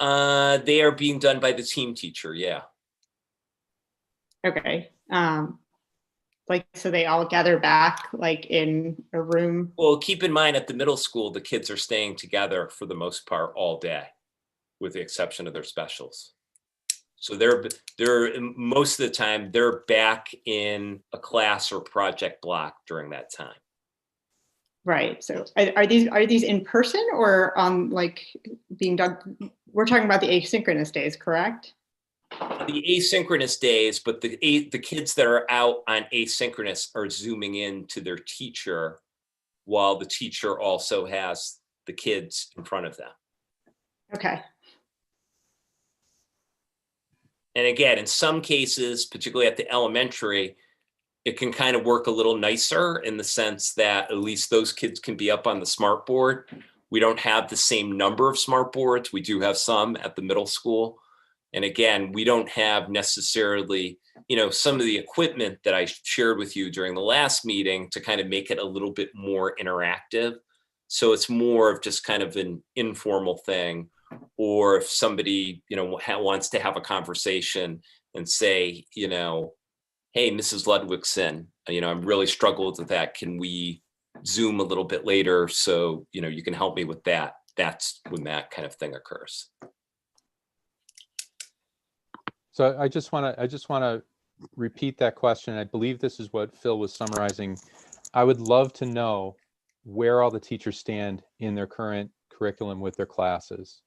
They are being done by the team teacher, yeah. Okay. Like, so they all gather back like in a room? Well, keep in mind at the middle school, the kids are staying together for the most part all day, with the exception of their specials. So they're most of the time they're back in a class or project block during that time. Right. So are these in person or on like being done? We're talking about the asynchronous days, correct? The asynchronous days, but the kids that are out on asynchronous are zooming in to their teacher while the teacher also has the kids in front of them. Okay. And again, in some cases, particularly at the elementary, it can kind of work a little nicer in the sense that at least those kids can be up on the smart board. We don't have the same number of smart boards. We do have some at the middle school. And again, we don't have necessarily, some of the equipment that I shared with you during the last meeting to kind of make it a little bit more interactive. So it's more of just kind of an informal thing. Or if somebody, wants to have a conversation and say, hey, Mrs. Ludwigson, I'm really struggled with that. Can we Zoom a little bit later so, you can help me with that? That's when that kind of thing occurs. So I just want to repeat that question. I believe this is what Phil was summarizing. I would love to know where all the teachers stand in their current curriculum with their classes.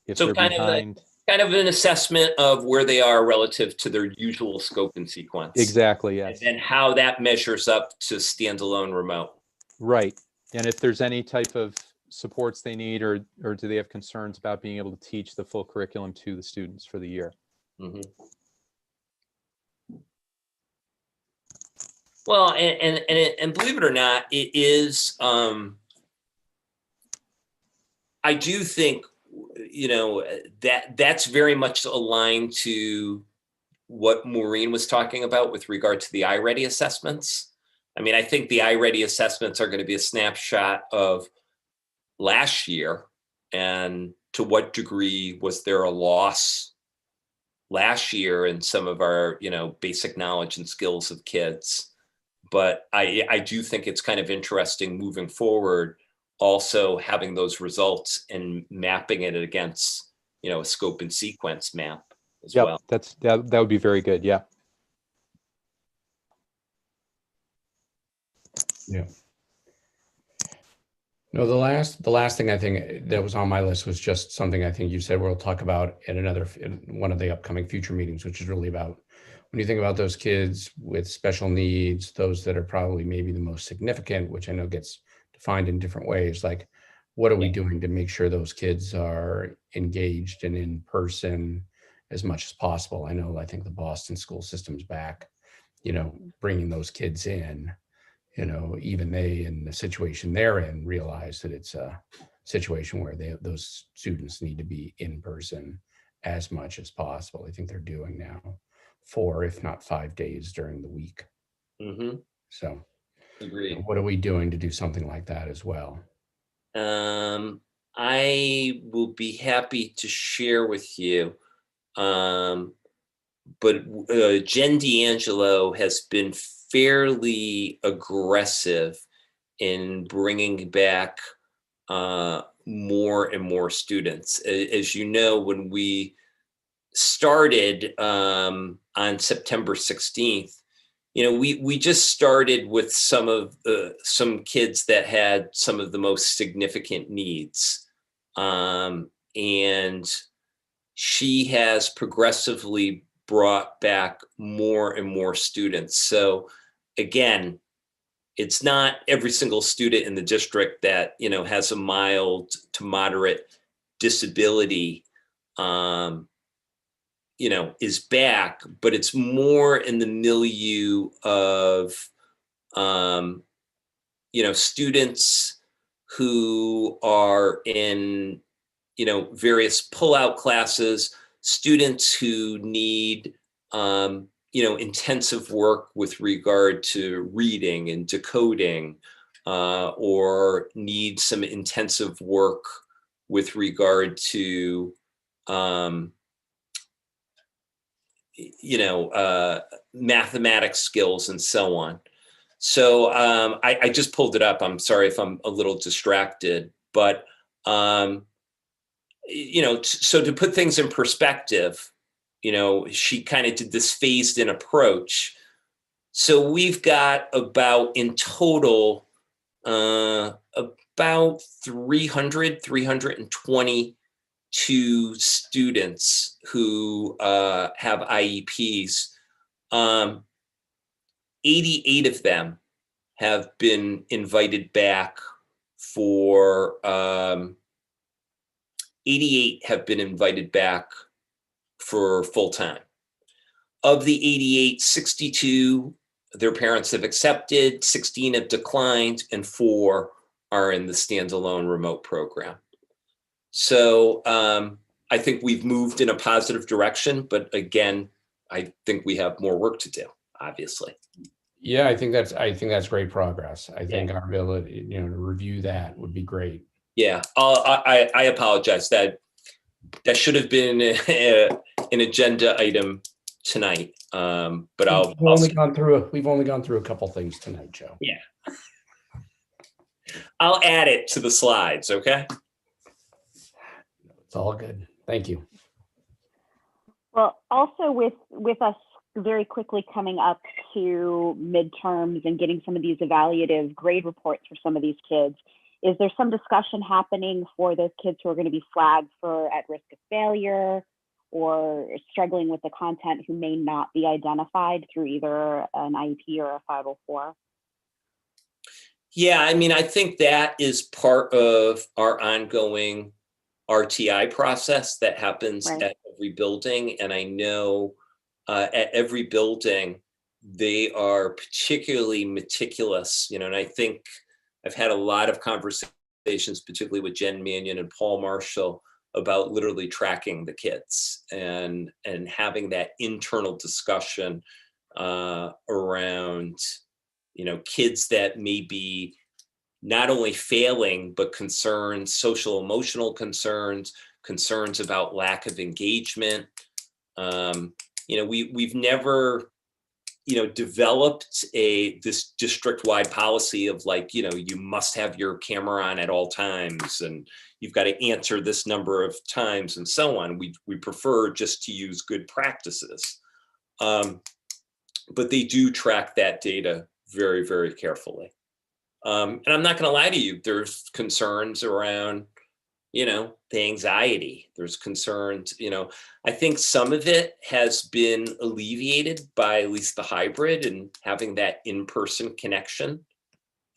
If So they're behind. Kind of an assessment of where they are relative to their usual scope and sequence. Exactly, yes. And then how that measures up to standalone remote. Right. And if there's any type of supports they need, or do they have concerns about being able to teach the full curriculum to the students for the year? Mm-hmm. Well, and believe it or not, it is, I do think, that's very much aligned to what Maureen was talking about with regard to the iReady assessments. I mean, I think the iReady assessments are going to be a snapshot of last year and to what degree was there a loss last year in some of our, basic knowledge and skills of kids. But I do think it's kind of interesting moving forward, also having those results and mapping it against, a scope and sequence map as well. That would be very good. Yeah. Yeah. No, the last thing I think that was on my list was just something I think you said we'll talk about in one of the upcoming future meetings, which is really about when you think about those kids with special needs, those that are probably maybe the most significant, which I know gets defined in different ways. Like, what are we doing to make sure those kids are engaged and in person as much as possible? I think the Boston school system's back, bringing those kids in. Even they, in the situation they're in, realize that it's a situation where those students need to be in person as much as possible. I think they're doing now 4, if not 5 days during the week. Mm-hmm. So, agreed. What are we doing to do something like that as well? I will be happy to share with you. But Jen D'Angelo has been fairly aggressive in bringing back more and more students. As you know, when we started on September 16th, we just started with some kids that had some of the most significant needs. And she has progressively brought back more and more students. So again, it's not every single student in the district that, has a mild to moderate disability, is back, but it's more in the milieu of, students who are in, various pullout classes, students who need, intensive work with regard to reading and decoding, or need some intensive work with regard to, mathematics skills and so on. So I just pulled it up. I'm sorry if I'm a little distracted, but so to put things in perspective, she kind of did this phased in approach. So we've got in total, about 322 students who have IEPs. 88 of them have been invited back for 88 have been invited back for full time. Of the 88, 62, their parents have accepted, 16 have declined, and 4 are in the standalone remote program. So I think we've moved in a positive direction, but again, I think we have more work to do, obviously. Yeah, I think that's great progress. I think our ability, to review that would be great. Yeah, I apologize. That should have been an agenda item tonight. But we've only gone through a couple things tonight, Joe. Yeah, I'll add it to the slides. Okay. It's all good. Thank you. Well, also with us very quickly coming up to midterms and getting some of these evaluative grade reports for some of these kids, is there some discussion happening for those kids who are going to be flagged for at risk of failure or struggling with the content who may not be identified through either an IEP or a 504? Yeah, I think that is part of our ongoing RTI process that happens at every building. And I know at every building, they are particularly meticulous, and I think I've had a lot of conversations, particularly with Jen Mannion and Paul Marshall, about literally tracking the kids and having that internal discussion around, kids that may be not only failing, but concerns, social emotional concerns about lack of engagement. We've never, developed this district-wide policy of you must have your camera on at all times and you've got to answer this number of times and so on. We prefer just to use good practices. But they do track that data very, very carefully. And I'm not going to lie to you, there's concerns around, the anxiety. There's concerns, I think some of it has been alleviated by at least the hybrid and having that in-person connection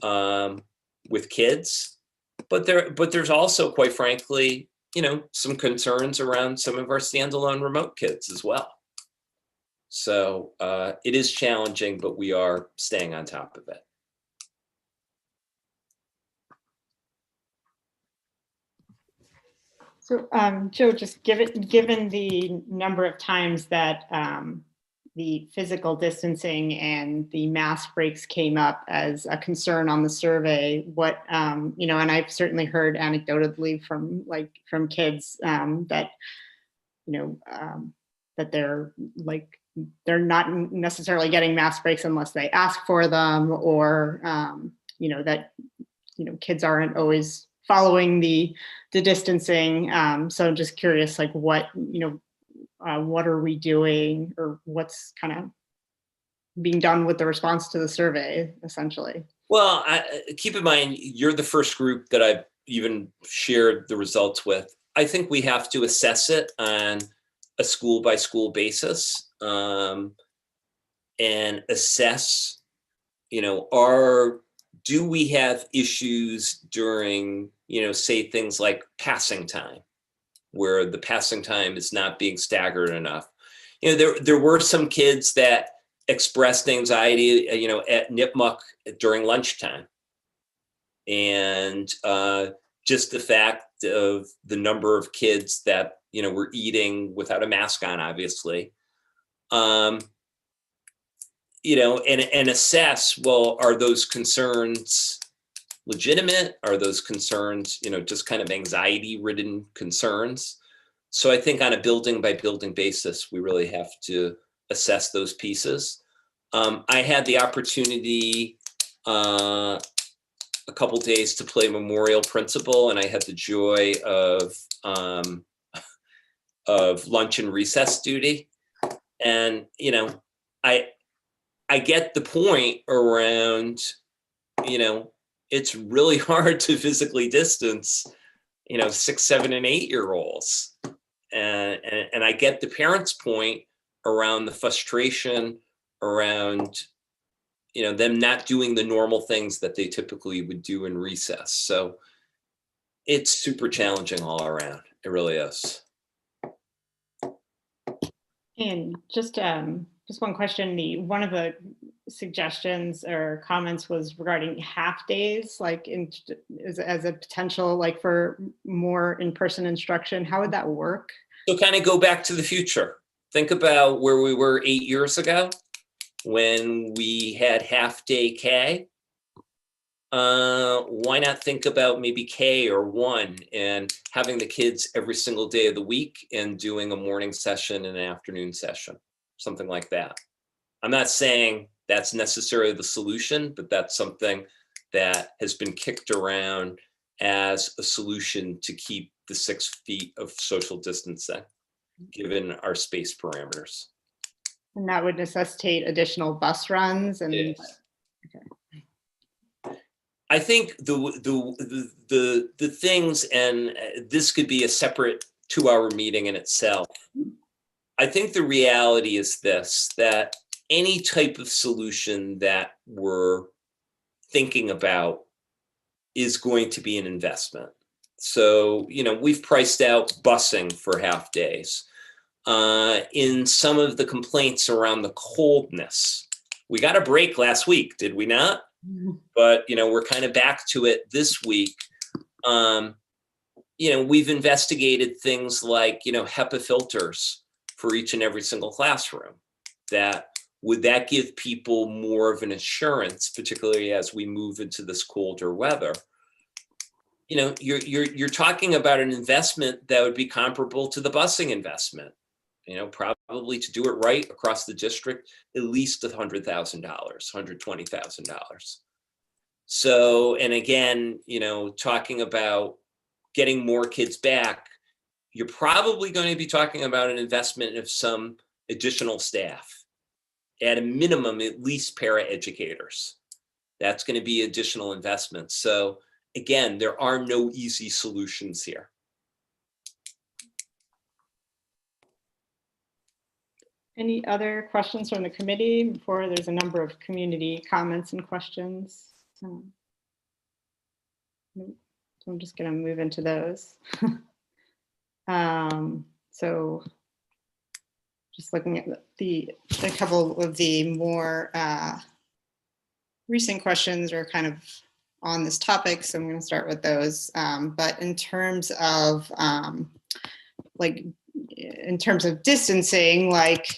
with kids. But there's also, quite frankly, some concerns around some of our standalone remote kids as well. So it is challenging, but we are staying on top of it. So, Joe, just given the number of times that the physical distancing and the mask breaks came up as a concern on the survey, what, and I've certainly heard anecdotally from kids that, that they're not necessarily getting mask breaks unless they ask for them, or, that, kids aren't always following the distancing. So I'm just curious, what are we doing, or what's kind of being done with the response to the survey, essentially. Well, keep in mind, you're the first group that I've even shared the results with. I think we have to assess it on a school by school basis, and assess, do we have issues during, say things like passing time, where the passing time is not being staggered enough. There were some kids that expressed anxiety, at Nipmuc during lunchtime. And just the fact of the number of kids that, were eating without a mask on, obviously. And assess, well, are those concerns legitimate? Are those concerns, just kind of anxiety-ridden concerns? So I think on a building by building basis, we really have to assess those pieces. I had the opportunity a couple days to play memorial principal, and I had the joy of lunch and recess duty. And I get the point around, it's really hard to physically distance, 6, 7, and 8-year-olds. And I get the parents' point around the frustration around, them not doing the normal things that they typically would do in recess. So it's super challenging all around. It really is. And just one question. One of the suggestions or comments was regarding half days, like as a potential, like for more in-person instruction. How would that work? So kind of go back to the future. Think about where we were 8 years ago when we had half-day K. Why not think about maybe K or 1 and having the kids every single day of the week and doing a morning session and an afternoon session, something like that. I'm not saying that's necessarily the solution, but that's something that has been kicked around as a solution to keep the 6 feet of social distancing, given our space parameters. And that would necessitate additional bus runs and. Yes. Okay. I think the things, and this could be a separate 2-hour meeting in itself. I think the reality is this, that any type of solution that we're thinking about is going to be an investment. So, we've priced out busing for half days. In some of the complaints around the coldness, we got a break last week, did we not? But, we're kind of back to it this week. We've investigated things like, HEPA filters for each and every single classroom. Would that give people more of an assurance, particularly as we move into this colder weather? You're talking about an investment that would be comparable to the busing investment. Probably to do it right across the district, at least $100,000, $120,000. So, and again, talking about getting more kids back, you're probably going to be talking about an investment of some additional staff. At a minimum, at least para-educators. That's going to be additional investments. So again, there are no easy solutions here. Any other questions from the committee before? There's a number of community comments and questions. So I'm just going to move into those. So just looking at a couple of the more recent questions are kind of on this topic, so I'm going to start with those. But in terms of in terms of distancing,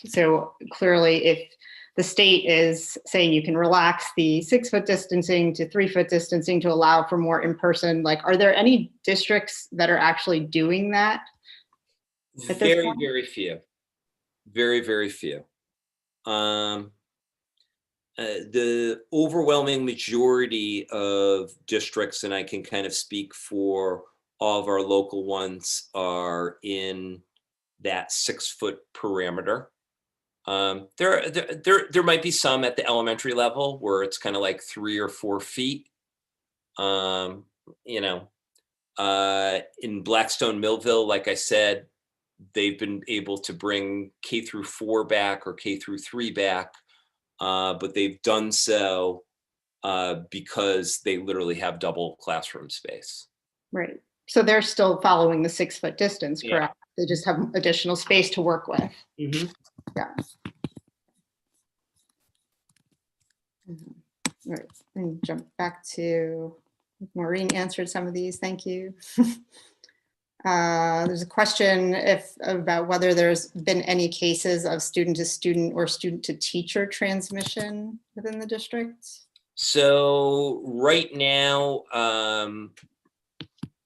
so clearly if the state is saying you can relax the 6-foot distancing to 3-foot distancing to allow for more in-person, are there any districts that are actually doing that? Very, very few. Very, very few. The overwhelming majority of districts, and I can kind of speak for all of our local ones, are in that 6-foot parameter. There might be some at the elementary level where it's kind of like 3 or 4 feet. You know, in Blackstone Millville, like I said, they've been able to bring K through 4 back or K through 3 back, but they've done so because they literally have double classroom space. Right. So they're still following the 6-foot distance, Yeah. correct? They just have additional space to work with. Mm-hmm. Yeah. Mhm. All right, and jump back to Maureen answered some of these. Thank you. There's a question about whether there's been any cases of student to student or student to teacher transmission within the district. So right now,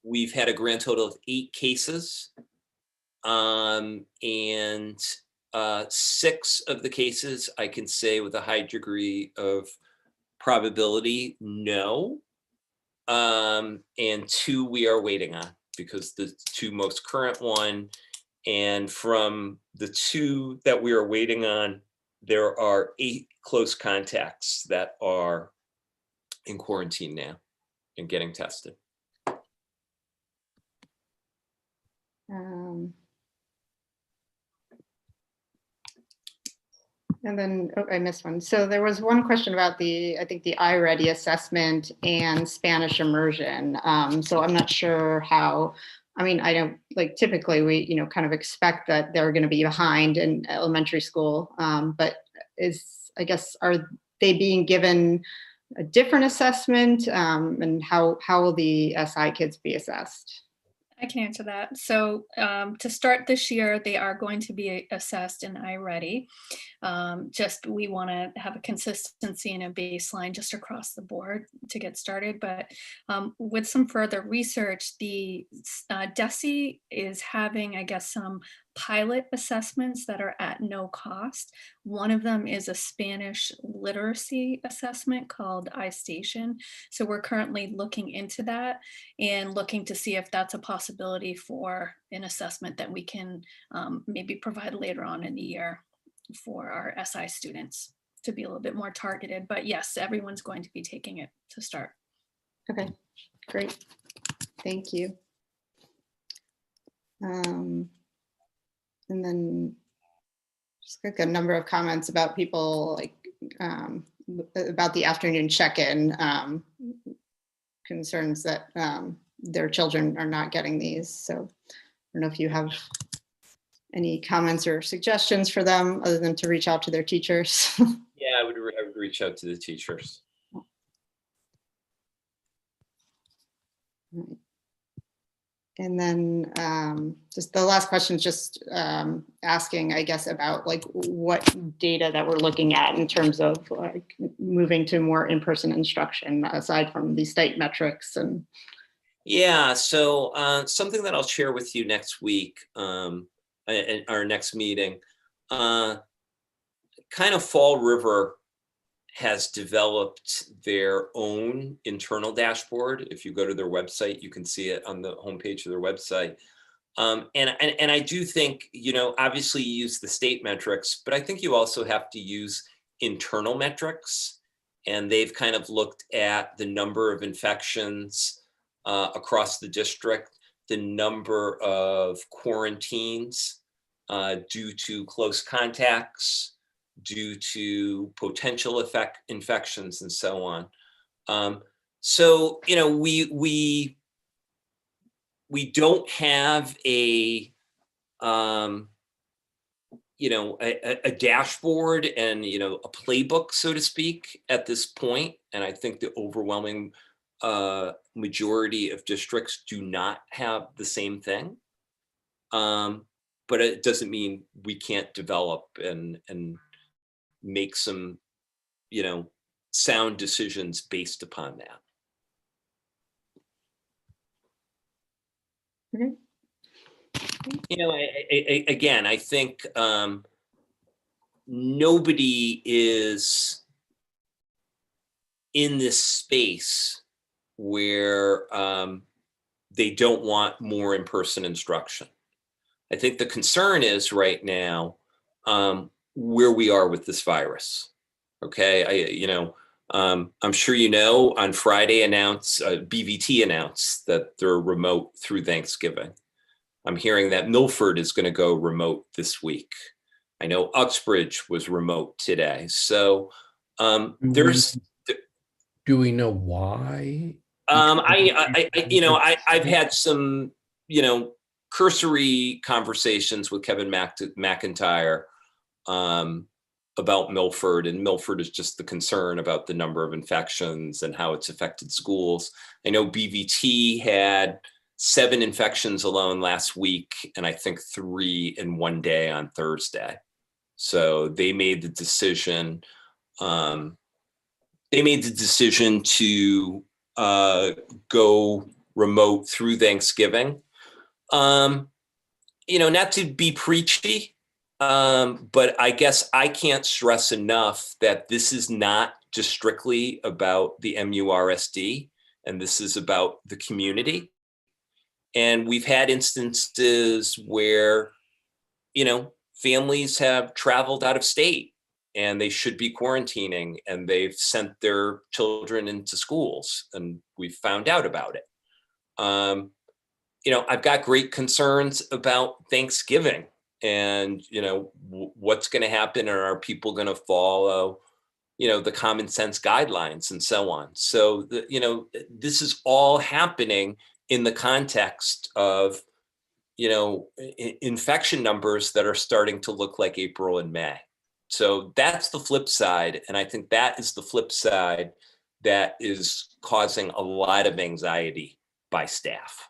we've had a grand total of 8 cases, and 6 of the cases I can say with a high degree of probability no, and 2 we are waiting on, because the 2 most current one, and from the 2 that we are waiting on, there are 8 close contacts that are in quarantine now and getting tested. And then, oh, I missed one. So there was one question about I think the iReady assessment and Spanish immersion. So I'm not sure how, I mean, I don't, like, typically we, kind of expect that they're going to be behind in elementary school, but I guess, are they being given a different assessment, and how will the SI kids be assessed? I can answer that. So to start this year, they are going to be assessed in iReady. Just we want to have a consistency and a baseline just across the board to get started. But with some further research, the DESE is having, I guess, some pilot assessments that are at no cost. One of them is a Spanish literacy assessment called iStation. So we're currently looking into that and looking to see if that's a possibility for an assessment that we can maybe provide later on in the year for our SI students to be a little bit more targeted. But yes, everyone's going to be taking it to start. Okay, great. Thank you. And then just like a number of comments about people like about the afternoon check-in, concerns that their children are not getting these. So I don't know if you have any comments or suggestions for them other than to reach out to their teachers. Yeah, I would reach out to the teachers. Right. And then just the last question is just asking, I guess, about like what data that we're looking at in terms of like moving to more in-person instruction aside from the state metrics. And yeah, so something that I'll share with you next week, at our next meeting, kind of Fall River has developed their own internal dashboard. If you go to their website, you can see it on the homepage of their website. And I do think, obviously you use the state metrics, but I think you also have to use internal metrics. And they've kind of looked at the number of infections across the district, the number of quarantines due to close contacts, due to potential infections and so on. So, we don't have a dashboard and, a playbook, so to speak, at this point. And I think the overwhelming majority of districts do not have the same thing. But it doesn't mean we can't develop and make some, sound decisions based upon that. okay. Again, I think nobody is in this space where they don't want more in-person instruction. I think the concern is right now, where we are with this virus. Okay, I'm sure on Friday BVT announced that they're remote through Thanksgiving. I'm hearing that Milford is going to go remote this week. I know Uxbridge was remote today. So there's. Do we know why? I've had some, cursory conversations with Kevin McIntyre about Milford, and Milford is just the concern about the number of infections and how it's affected schools. I know BVT had 7 infections alone last week, and I think 3 in one day on Thursday. So they made the decision. To go remote through Thanksgiving. Not to be preachy, but I guess I can't stress enough that this is not just strictly about the MURSD, and this is about the community. And we've had instances where, families have traveled out of state and they should be quarantining, and they've sent their children into schools, and we've found out about it. I've got great concerns about Thanksgiving and, what's going to happen, and are people going to follow, the common sense guidelines and so on. So, this is all happening in the context of, infection numbers that are starting to look like April and May. So that's the flip side. And I think that is the flip side that is causing a lot of anxiety by staff.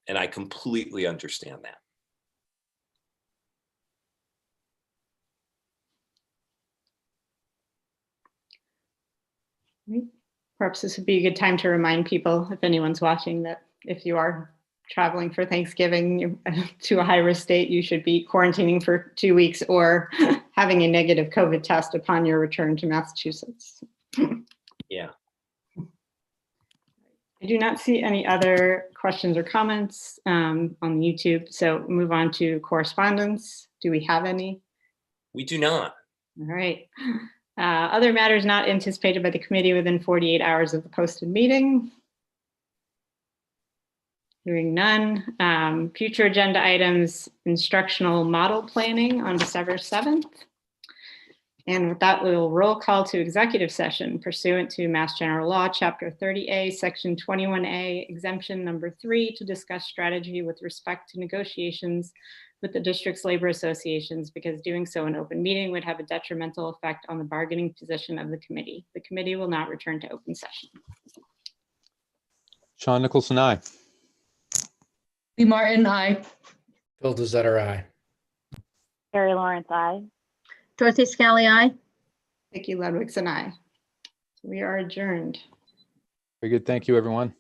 And I completely understand that. Perhaps this would be a good time to remind people, if anyone's watching, that if you are traveling for Thanksgiving to a high-risk state, you should be quarantining for 2 weeks or having a negative COVID test upon your return to Massachusetts. Yeah. I do not see any other questions or comments on YouTube, so move on to correspondence. Do we have any? We do not. All right. Other matters not anticipated by the committee within 48 hours of the posted meeting. Hearing none. Future agenda items, instructional model planning on December 7th. And with that, we will roll call to executive session pursuant to Mass General Law, Chapter 30A, Section 21A, Exemption Number 3, to discuss strategy with respect to negotiations with the district's labor associations, because doing so in open meeting would have a detrimental effect on the bargaining position of the committee. The committee will not return to open session. Sean Nicholson, aye. Lee Martin, aye. Phil Dezetter, aye. Carrie Lawrence, aye. Dorothy Scally, aye. Vicki Ludwigson, aye. We are adjourned. Very good. Thank you, everyone.